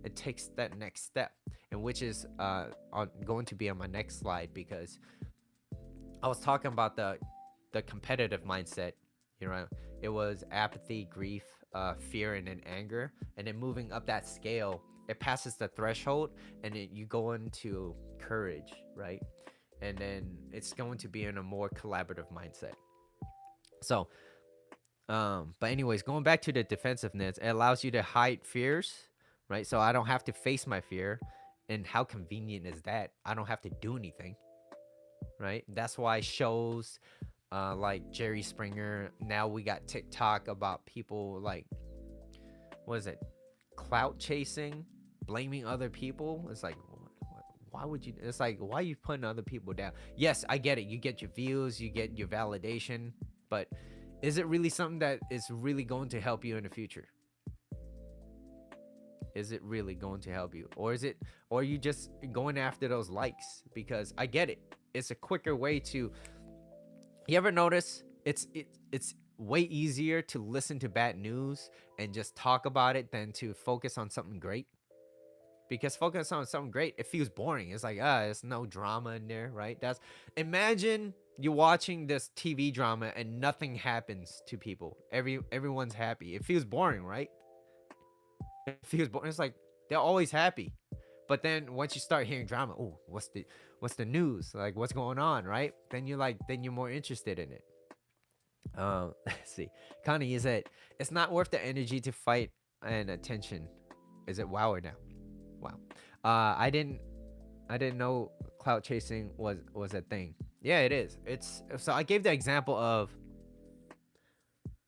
It takes that next step, and which is going to be on my next slide, because I was talking about the competitive mindset. You know, it was apathy, grief, fear, and then anger, and then moving up that scale, it passes the threshold, and you go into courage, right? And then it's going to be in a more collaborative mindset. So, but anyways, going back to the defensiveness, it allows you to hide fears, right? So I don't have to face my fear, And how convenient is that? I don't have to do anything, right? That's why shows like Jerry Springer, now we got TikTok about people like, what is it, clout chasing, blaming other people. It's like, why would you? It's like, why are you putting other people down? Yes, I get it. You get your views, you get your validation, but is it really something that is really going to help you in the future? Is it really going to help you, or is it, or are you just going after those likes? Because I get it. It's a quicker way to. You ever notice it's way easier to listen to bad news and just talk about it than to focus on something great? Because focus on something great, it feels boring. It's like, there's no drama in there, right? That's, imagine you're watching this TV drama and nothing happens to people. Everyone's happy. It feels boring, right? It feels boring. It's like they're always happy. But then once you start hearing drama, oh, what's the news? Like, what's going on, right? Then you're more interested in it. Let's see. Connie, is it, it's not worth the energy to fight and attention. Is it wow or now? Wow. I didn't know clout chasing was a thing. Yeah, it is. It's, so I gave the example of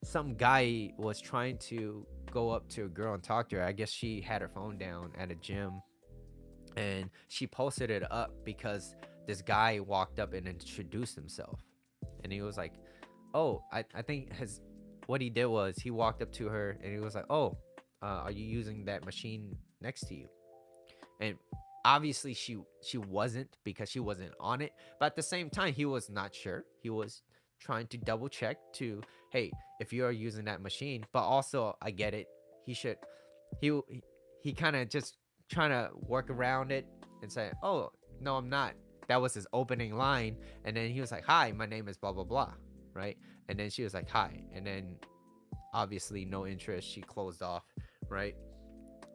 some guy was trying to go up to a girl and talk to her. I guess she had her phone down at a gym, and she posted it up because this guy walked up and introduced himself, and he was like, oh, I think his, what he did was he walked up to her and he was like, oh, are you using that machine next to you? And obviously she wasn't, because she wasn't on it, but at the same time he was not sure. He was trying to double check to, hey, if you are using that machine. But also, I get it, he should, he he kind of just trying to work around it and say, oh, no, I'm not. That was his opening line. And then he was like, hi, my name is blah blah blah, right? And then she was like, hi. And then obviously no interest, she closed off, right?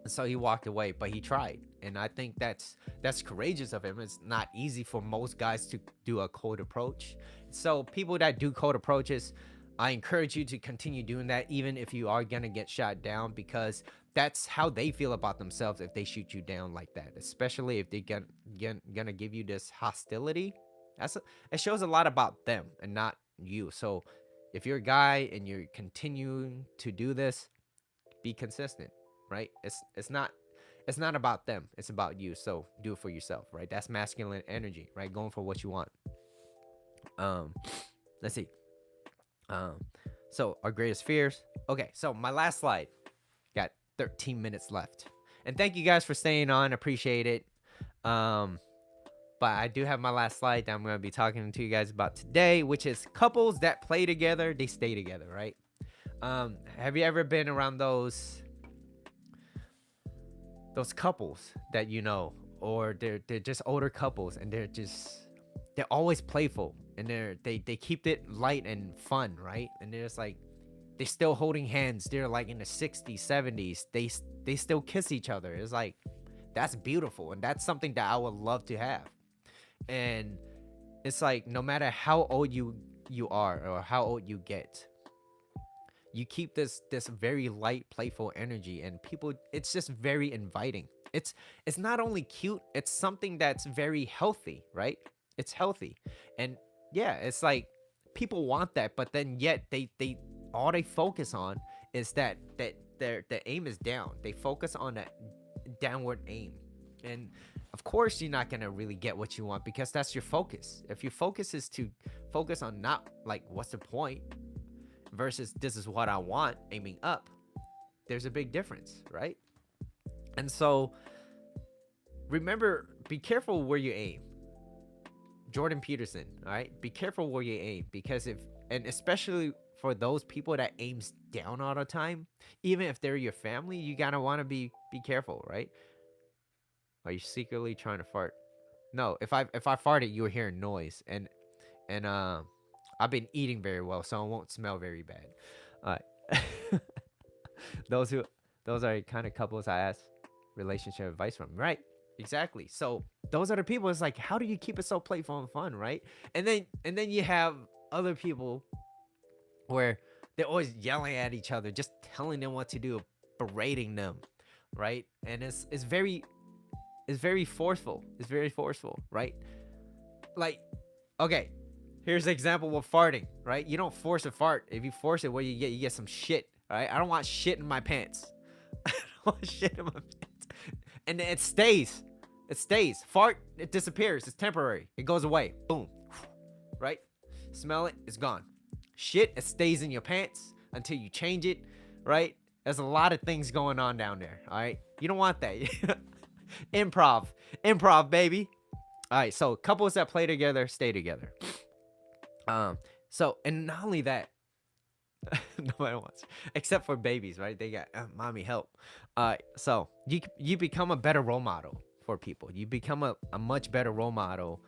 So he walked away, but he tried. And I think that's courageous of him. It's not easy for most guys to do a cold approach. So people that do cold approaches, I encourage you to continue doing that, even if you are gonna get shot down, because that's how they feel about themselves if they shoot you down like that. Especially if they gonna give you this hostility. It shows a lot about them and not you. So if you're a guy and you're continuing to do this, be consistent, right? It's not about them, it's about you. So do it for yourself, right? That's masculine energy, right? Going for what you want. um let's see. um so our greatest fears. Okay, so my last slide, got 13 minutes left, and thank you guys for staying on, appreciate it. um but I do have my last slide that I'm going to be talking to you guys about today, which is couples that play together, they stay together, right? Have you ever been around those couples that you know, or they're just older couples, and they're always playful, and they keep it light and fun, right? And they're just like, they're still holding hands, they're like in the 60s, 70s, they still kiss each other. It's like, that's beautiful, and that's something that I would love to have. And it's like, no matter how old you are or how old you get, you keep this very light, playful energy, and people, it's just very inviting. It's not only cute, it's something that's very healthy, right? It's healthy. And yeah, it's like, people want that, but then yet they all they focus on is that their aim is down. They focus on that downward aim. And of course you're not gonna really get what you want, because that's your focus. If your focus is to focus on, not like, what's the point, versus this is what I want, aiming up, there's a big difference, right? And so remember, be careful where you aim. Jordan Peterson, all right? Be careful where you aim, because if, and especially for those people that aims down all the time, even if they're your family, you gotta want to be careful, right? Are you secretly trying to fart? No, if I farted, you were hearing noise, and I've been eating very well, so it won't smell very bad. All right. those who those are kind of couples I ask relationship advice from, right? Exactly. So those are the people. It's like, how do you keep it so playful and fun, right? And then you have other people where they're always yelling at each other, just telling them what to do, berating them, right? And it's very, It's very forceful. It's very forceful, right? Like, okay, here's an example with farting, right? You don't force a fart. If you force it, what you get? You get some shit, right? I don't want shit in my pants. I don't want shit in my pants. And it stays. It stays. Fart, it disappears. It's temporary. It goes away. Boom. Right? Smell it, it's gone. Shit, it stays in your pants until you change it, right? There's a lot of things going on down there, all right? You don't want that. Improv. Improv, baby. All right, so couples that play together stay together. So, and not only that, nobody wants, except for babies, right? They got mommy help. So you become a better role model for people. You become a much better role model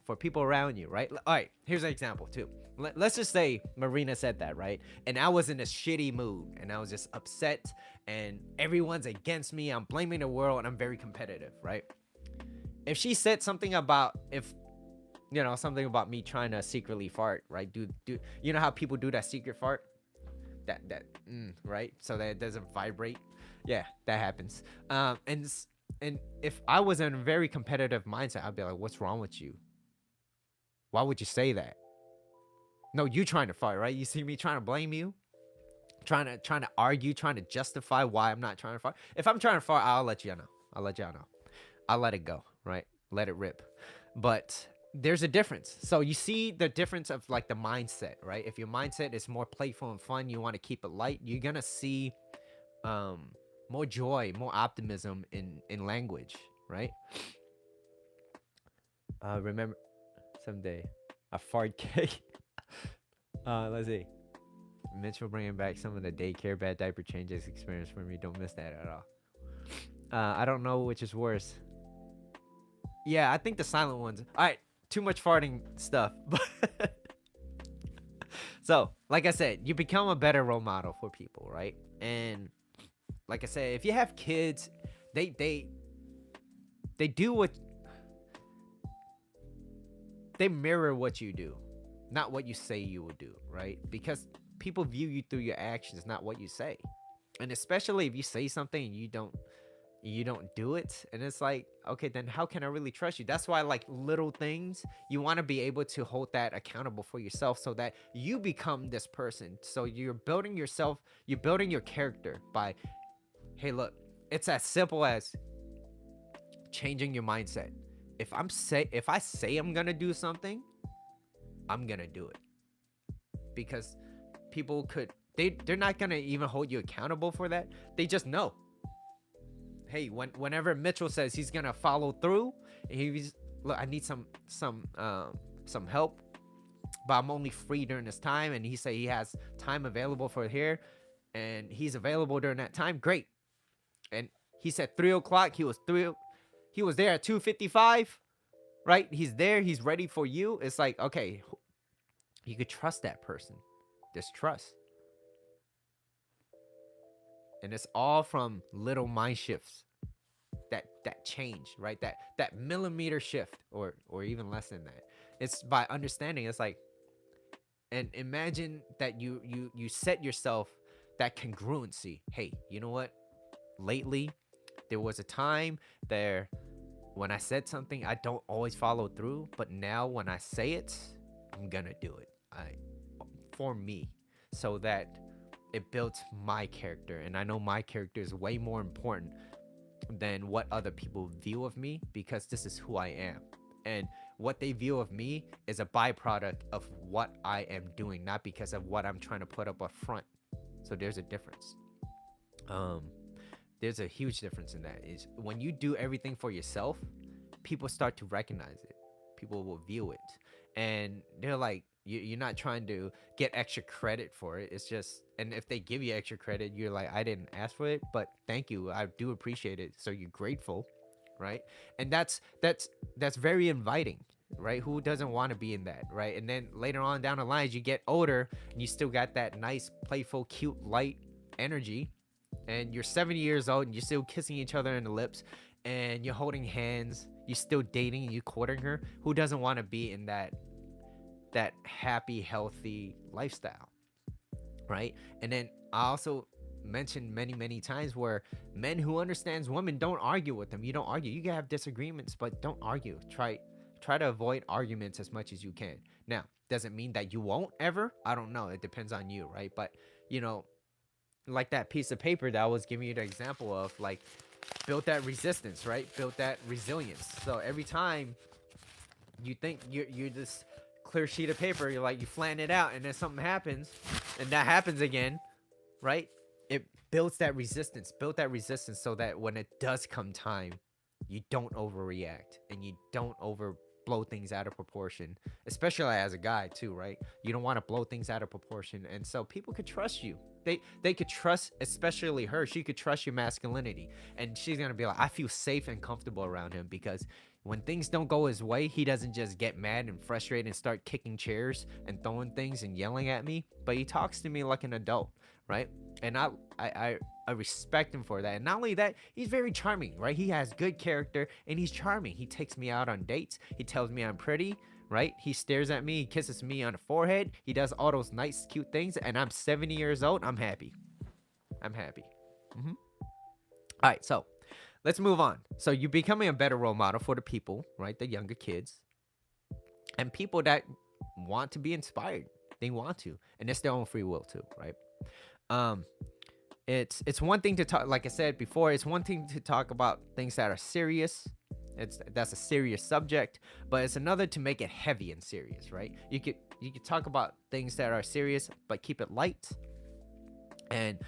for people around you, right? All right, here's an example too. Let's just say Marina said that, right? And I was in a shitty mood and I was just upset and everyone's against me. I'm blaming the world and I'm very competitive, right? If she said something about, if you know, something about me trying to secretly fart, right? Do you know how people do that secret fart? Right? So that it doesn't vibrate. Yeah, that happens. And if I was in a very competitive mindset, I'd be like, what's wrong with you? Why would you say that? No, you trying to fart, right? You see me trying to blame you, trying to argue, trying to justify why I'm not trying to fart. If I'm trying to fart, I'll let you know. I'll let y'all know. I'll let it go, right? Let it rip. But there's a difference. So you see the difference of like the mindset, right? If your mindset is more playful and fun, you want to keep it light, you're gonna see more joy, more optimism in language, right? Remember someday a fart cake. Let's see. Mitchell bringing back some of the daycare bad diaper changes experience for me. Don't miss that at all. I don't know which is worse. Yeah, I think the silent ones. All right, too much farting stuff. So, like I said, you become a better role model for people, right? And like I said, if you have kids, they do what they mirror what you do, not what you say you will do, right? Because people view you through your actions, not what you say. And especially if you say something and you don't do it, and it's like, okay, then how can I really trust you? That's why, like, little things, you want to be able to hold that accountable for yourself so that you become this person. So you're building yourself, you're building your character by, hey, look, it's as simple as changing your mindset. If I say I'm gonna do something, I'm gonna do it. Because people they're not gonna even hold you accountable for that. They just know. Hey, whenever Mitchell says he's gonna follow through, and he's, look, I need some help, but I'm only free during this time, and he say he has time available for here, and he's available during that time. Great. And he said 3 o'clock. He was there at 2:55, right? He's there. He's ready for you. It's like, okay, you could trust that person. There's trust. And it's all from little mind shifts that change, right? That millimeter shift, or even less than that. It's by understanding. It's like, and imagine that you set yourself that congruency. Hey, you know what? Lately, there was a time there when I said something, I don't always follow through, but now when I say it, I'm gonna do it. For me, so that it builds my character, and I know my character is way more important than what other people view of me, because this is who I am, and what they view of me is a byproduct of what I am doing, not because of what I'm trying to put up front. So there's a difference. There's a huge difference in that. Is when you do everything for yourself, people start to recognize it. People will view it, and they're like, you're not trying to get extra credit for it. It's just, and if they give you extra credit, you're like, I didn't ask for it, but thank you, I do appreciate it. So you're grateful, right? And that's very inviting, right? Who doesn't want to be in that, right? And then later on down the line, as you get older, and you still got that nice, playful, cute, light energy, and you're 70 years old and you're still kissing each other in the lips, and you're holding hands, you're still dating, and you're courting her. Who doesn't want to be in that happy, healthy lifestyle, right? And then I also mentioned many times where men who understands women don't argue with them. You don't argue. You can have disagreements, but don't argue. Try to avoid arguments as much as you can. Now, doesn't mean that you won't ever. I don't know. It depends on you, right? But you know, like that piece of paper that I was giving you the example of, like, built that resistance, right? Built that resilience. So every time you think you're this clear sheet of paper, you're like, you flatten it out, and then something happens, and that happens again, right? It builds that resistance, built that resistance, so that when it does come time, you don't overreact and you don't over blow things out of proportion, especially as a guy too, right? You don't want to blow things out of proportion, and so people could trust you. They could trust, especially her. She could trust your masculinity, and she's gonna be like, I feel safe and comfortable around him, because when things don't go his way, he doesn't just get mad and frustrated and start kicking chairs and throwing things and yelling at me, but he talks to me like an adult, right? And I respect him for that. And not only that, he's very charming, right? He has good character and he's charming. He takes me out on dates. He tells me I'm pretty, right? He stares at me. He kisses me on the forehead. He does all those nice, cute things. And I'm 70 years old. I'm happy. I'm happy. All right, so let's move on. So you're becoming a better role model for the people, right? The younger kids and people that want to be inspired. They want to, and it's their own free will too, right? Um, it's one thing to talk, like I said before, it's one thing to talk about things that are serious. That's a serious subject, but it's another to make it heavy and serious, right? You could talk about things that are serious but keep it light, and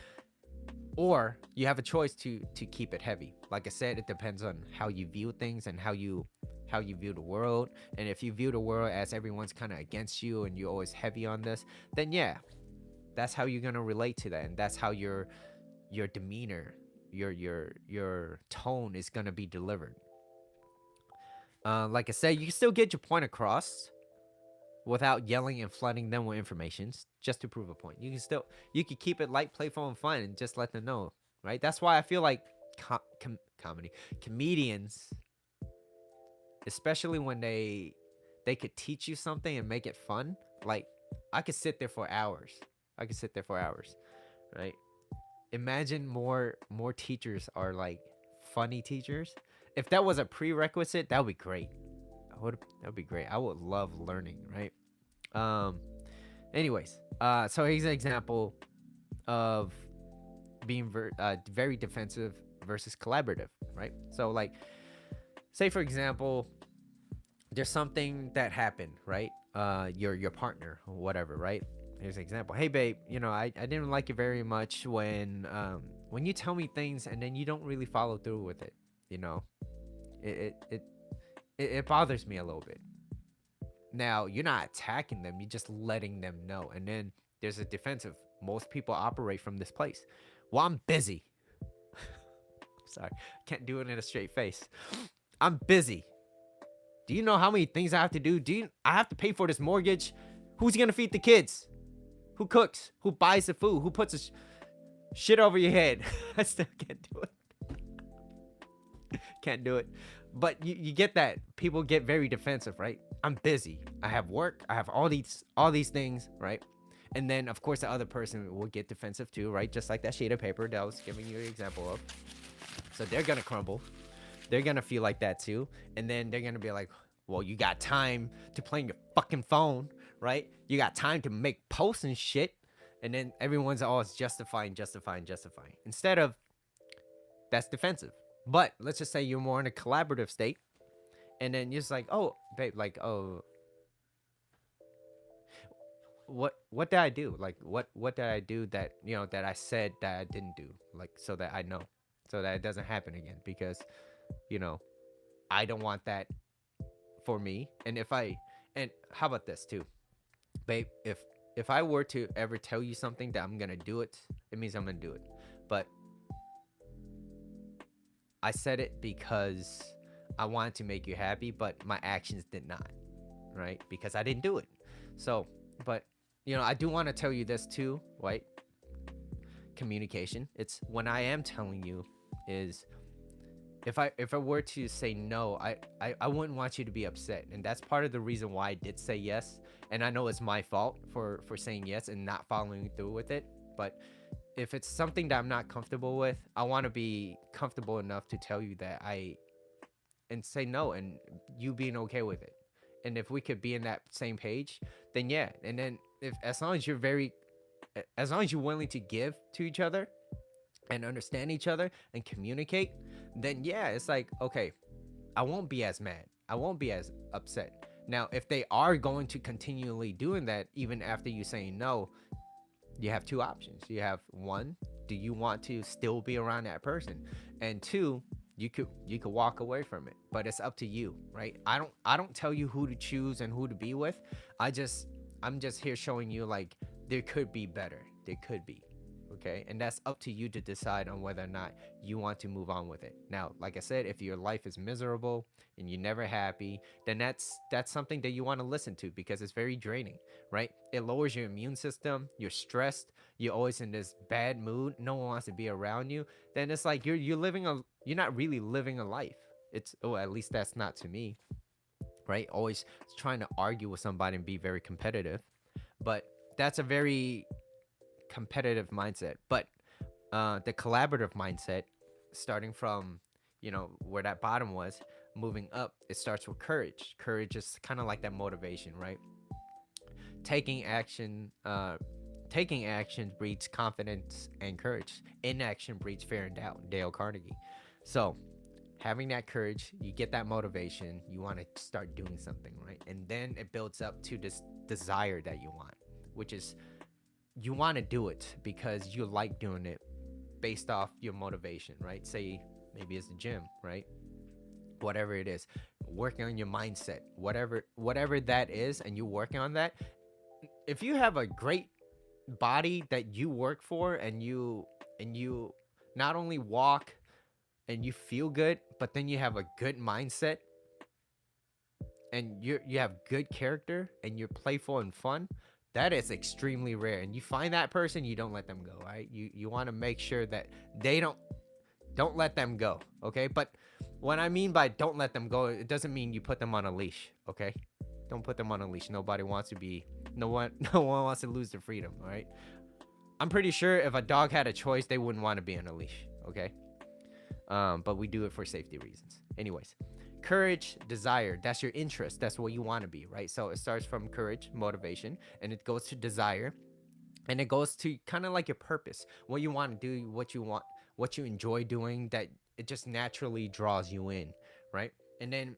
or you have a choice to keep it heavy. Like I said, it depends on how you view things and how you view the world. And if you view the world as everyone's kind of against you and you're always heavy on this, then yeah, that's how you're gonna relate to that, and that's how your demeanor, your tone is gonna be delivered. Like I said, you can still get your point across without yelling and flooding them with information, just to prove a point. You can keep it light, playful, and fun, and just let them know, right? That's why I feel like comedians, especially when they could teach you something and make it fun. Like, I could sit there for hours. Right? Imagine more teachers are like funny teachers. If that was a prerequisite, that would be great. That would be great. I would love learning, right? Anyways, so here's an example of being very defensive versus collaborative, right? So, like, say for example, there's something that happened, right? Your partner or whatever, right? Here's an example. Hey babe, I didn't like it very much when you tell me things and then you don't really follow through with it. It bothers me a little bit. Now, you're not attacking them, you're just letting them know. And then there's a defensive. Most people operate from this place. Well, I'm busy. Sorry, can't do it in a straight face. I'm busy. Do you know how many things I have to do? I have to pay for this mortgage? Who's gonna feed the kids? Who cooks? Who buys the food? Who puts the shit over your head? I still can't do it. Can't do it. But you get that. People get very defensive, right? I'm busy. I have work. I have all these things, right? And then, of course, the other person will get defensive too, right? Just like that sheet of paper that I was giving you an example of. So they're gonna crumble. They're gonna feel like that too. And then they're gonna be like, well, you got time to play on your fucking phone, right? You got time to make posts and shit. And then everyone's always justifying. Instead of, that's defensive. But let's just say you're more in a collaborative state. And then you're just like, oh, babe, like, oh, what did I do? Like, what did I do that, that I said that I didn't do? Like, so that I know, so that it doesn't happen again. Because, I don't want that for me. And how about this too, babe? If I were to ever tell you something that I'm gonna do it, it means I'm gonna do it. But I said it because I wanted to make you happy, but my actions did not, right? Because I didn't do it. So, but I do want to tell you this too, right? Communication. It's when I am telling you is, if I were to say no, I wouldn't want you to be upset. And that's part of the reason why I did say yes. And I know it's my fault for saying yes and not following through with it. But if it's something that I'm not comfortable with, I want to be comfortable enough to tell you that I and say no, and you being okay with it. And if we could be in that same page, then yeah. And then if as long as you're very as long as you're willing to give to each other and understand each other and communicate, then yeah, it's like, okay, I won't be as mad. I won't be as upset. Now, if they are going to continually doing that even after you saying no, you have two options. You have one, do you want to still be around that person? And two, you could walk away from it. But it's up to you, right? I don't tell you who to choose and who to be with. I'm just here showing you like there could be better. There could be. Okay? And that's up to you to decide on whether or not you want to move on with it. Now, like I said, if your life is miserable and you're never happy, then that's something that you want to listen to because it's very draining, right? It lowers your immune system, you're stressed, you're always in this bad mood, no one wants to be around you, then it's like you're not really living a life. It's oh, at least that's not to me, right? Always trying to argue with somebody and be very competitive. But that's a very competitive mindset. But the collaborative mindset, starting from where that bottom was, moving up, it starts with courage. Courage is kind of like that motivation, right? taking action taking action breeds confidence and courage. Inaction breeds fear and doubt. Dale Carnegie. So having that courage, you get that motivation, you want to start doing something, right? And then it builds up to this desire that you want, which is you want to do it because you like doing it based off your motivation, right? Say maybe it's the gym, right? Whatever it is, working on your mindset, whatever that is, and you working on that. If you have a great body that you work for, and you not only walk and you feel good, but then you have a good mindset and you have good character and you're playful and fun, that is extremely rare. And you find that person, you don't let them go, right? You want to make sure that they don't let them go, okay? But what I mean by don't let them go, it doesn't mean you put them on a leash, okay? Don't put them on a leash. Nobody wants to be no one no one wants to lose their freedom, all right? I'm pretty sure if a dog had a choice, they wouldn't want to be on a leash, okay? But we do it for safety reasons. Anyways, courage, desire, that's your interest. That's what you want to be, right? So it starts from courage, motivation, and it goes to desire, and it goes to kind of like your purpose, what you want to do, what you enjoy doing, that it just naturally draws you in, right? And then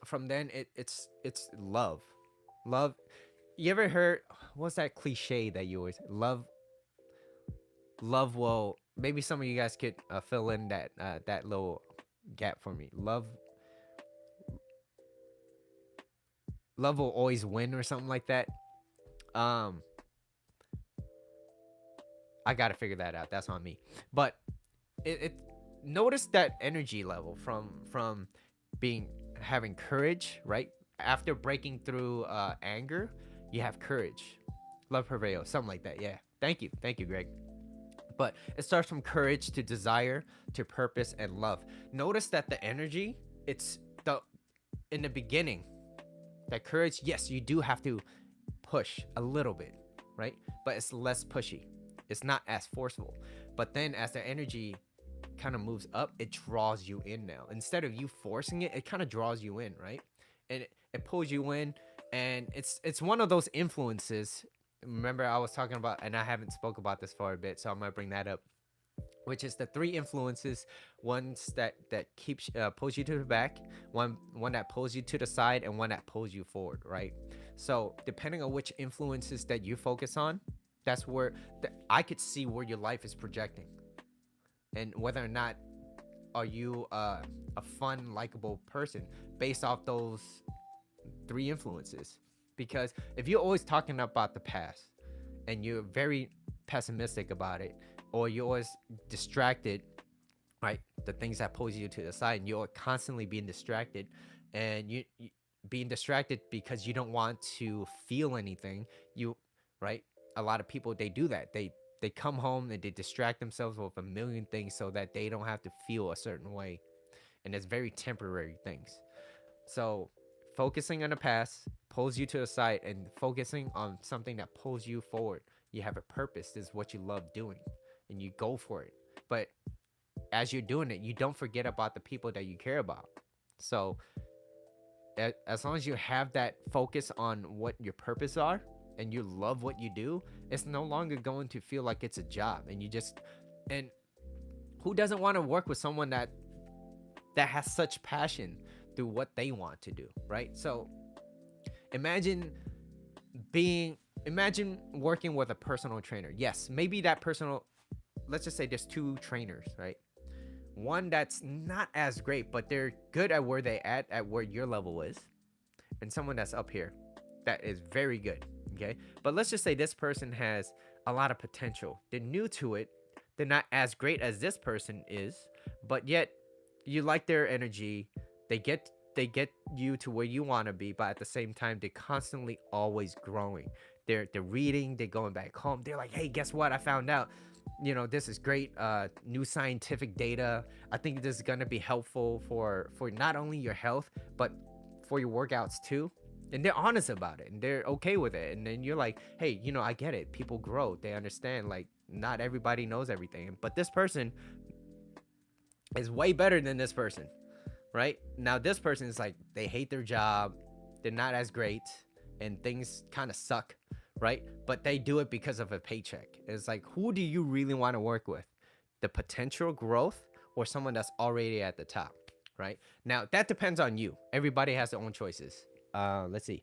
from then it's love. You ever heard what's that cliche that you always love will, maybe some of you guys could fill in that little gap for me. Love will always win or something like that. um I gotta figure that out, that's on me. But it notice that energy level from being having courage, right? After breaking through anger, you have courage. Love prevails, something like that. Yeah, thank you, Greg. But it starts from courage to desire to purpose and love. Notice that the energy, it's the in the beginning, that courage, yes, you do have to push a little bit, right? But it's less pushy. It's not as forceful. But then as the energy kind of moves up, it draws you in now. Instead of you forcing it, it kind of draws you in, right? And it pulls you in, and it's one of those influences. Remember I was talking about, and I haven't spoke about this for a bit, so I'm gonna bring that up, which is the three influences. Ones that keeps pulls you to the back, one that pulls you to the side, and one that pulls you forward, right? So depending on which influences that you focus on, that's where I could see where your life is projecting, and whether or not are you a fun likable person based off those three influences. Because if you're always talking about the past and you're very pessimistic about it, or you're always distracted, right? The things that pulls you to the side, and you're constantly being distracted, and you being distracted because you don't want to feel anything. You right? A lot of people, they do that. They come home and they distract themselves with a million things so that they don't have to feel a certain way, and it's very temporary things. So focusing on the past pulls you to the side, and focusing on something that pulls you forward. You have a purpose. This is what you love doing. and you go for it. But as you're doing it, you don't forget about the people that you care about. So as long as you have that focus on what your purpose are and you love what you do, it's no longer going to feel like it's a job. And you just, and who doesn't want to work with someone that has such passion through what they want to do, right? So imagine imagine working with a personal trainer. Yes, maybe that personal, let's just say there's two trainers, right? One that's not as great, but they're good at where they at where your level is, and someone that's up here that is very good. Okay, but let's just say this person has a lot of potential. They're new to it. They're not as great as this person is, but yet you like their energy. They get you to where you want to be, but at the same time they're constantly always growing. They're reading, they're going back home, they're like, hey, guess what, I found out, this is great, new scientific data. I think this is going to be helpful for not only your health but for your workouts too. And they're honest about it and they're okay with it. And then you're like, hey, I get it, people grow, they understand, like not everybody knows everything, but this person is way better than this person. Right now this person is like, they hate their job, they're not as great, and things kind of suck, right? But they do it because of a paycheck. It's like, who do you really want to work with, the potential growth or someone that's already at the top? Right now that depends on you. Everybody has their own choices. Let's see.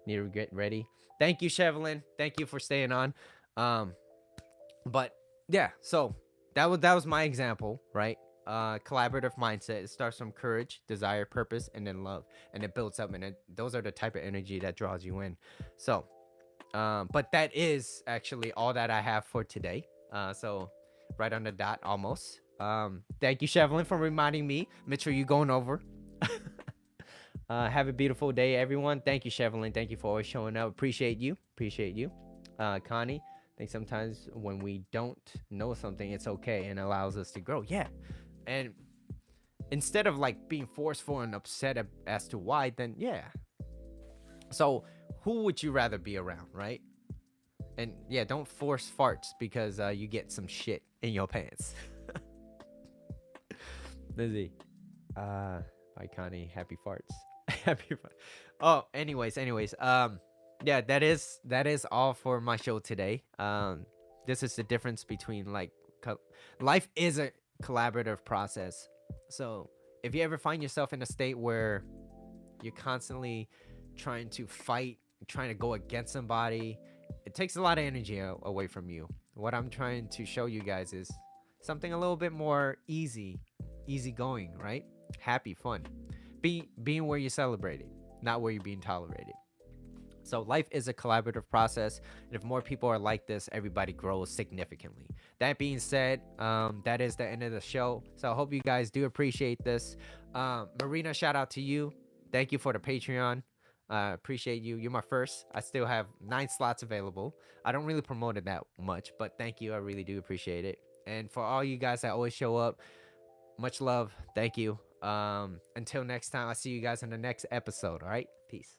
Need to get ready. Thank you, Chevlin, thank you for staying on. um but yeah, so that was my example, right? Collaborative mindset. It starts from courage, desire, purpose, and then love, and it builds up. And those are the type of energy that draws you in. So, but that is actually all that I have for today. So right on the dot, almost. Thank you, Chevlin, for reminding me. Mitchell, you going over? Have a beautiful day, everyone. Thank you, Chevlin. Thank you for always showing up. Appreciate you. Appreciate you. Connie, I think sometimes when we don't know something, it's okay and allows us to grow. Yeah. And instead of like being forceful and upset as to why, then yeah. So who would you rather be around, right? And yeah, don't force farts because you get some shit in your pants. Lizzie. Bye, Connie. Happy farts. Happy farts. Oh, anyways. Yeah, that is all for my show today. This is the difference between like life is a collaborative process. So if you ever find yourself in a state where you're constantly trying to fight, trying to go against somebody, it takes a lot of energy away from you. What I'm trying to show you guys is something a little bit more easy going, right? Happy, fun. Being where you celebrate it, not where you're being tolerated. So life is a collaborative process, and if more people are like this, everybody grows significantly. That being said, that is the end of the show. So I hope you guys do appreciate this. Marina, shout out to you. Thank you for the Patreon. Appreciate you. You're my first. I still have 9 slots available. I don't really promote it that much, but thank you. I really do appreciate it. And for all you guys that always show up, much love. Thank you. Until next time, I'll see you guys in the next episode. All right. Peace.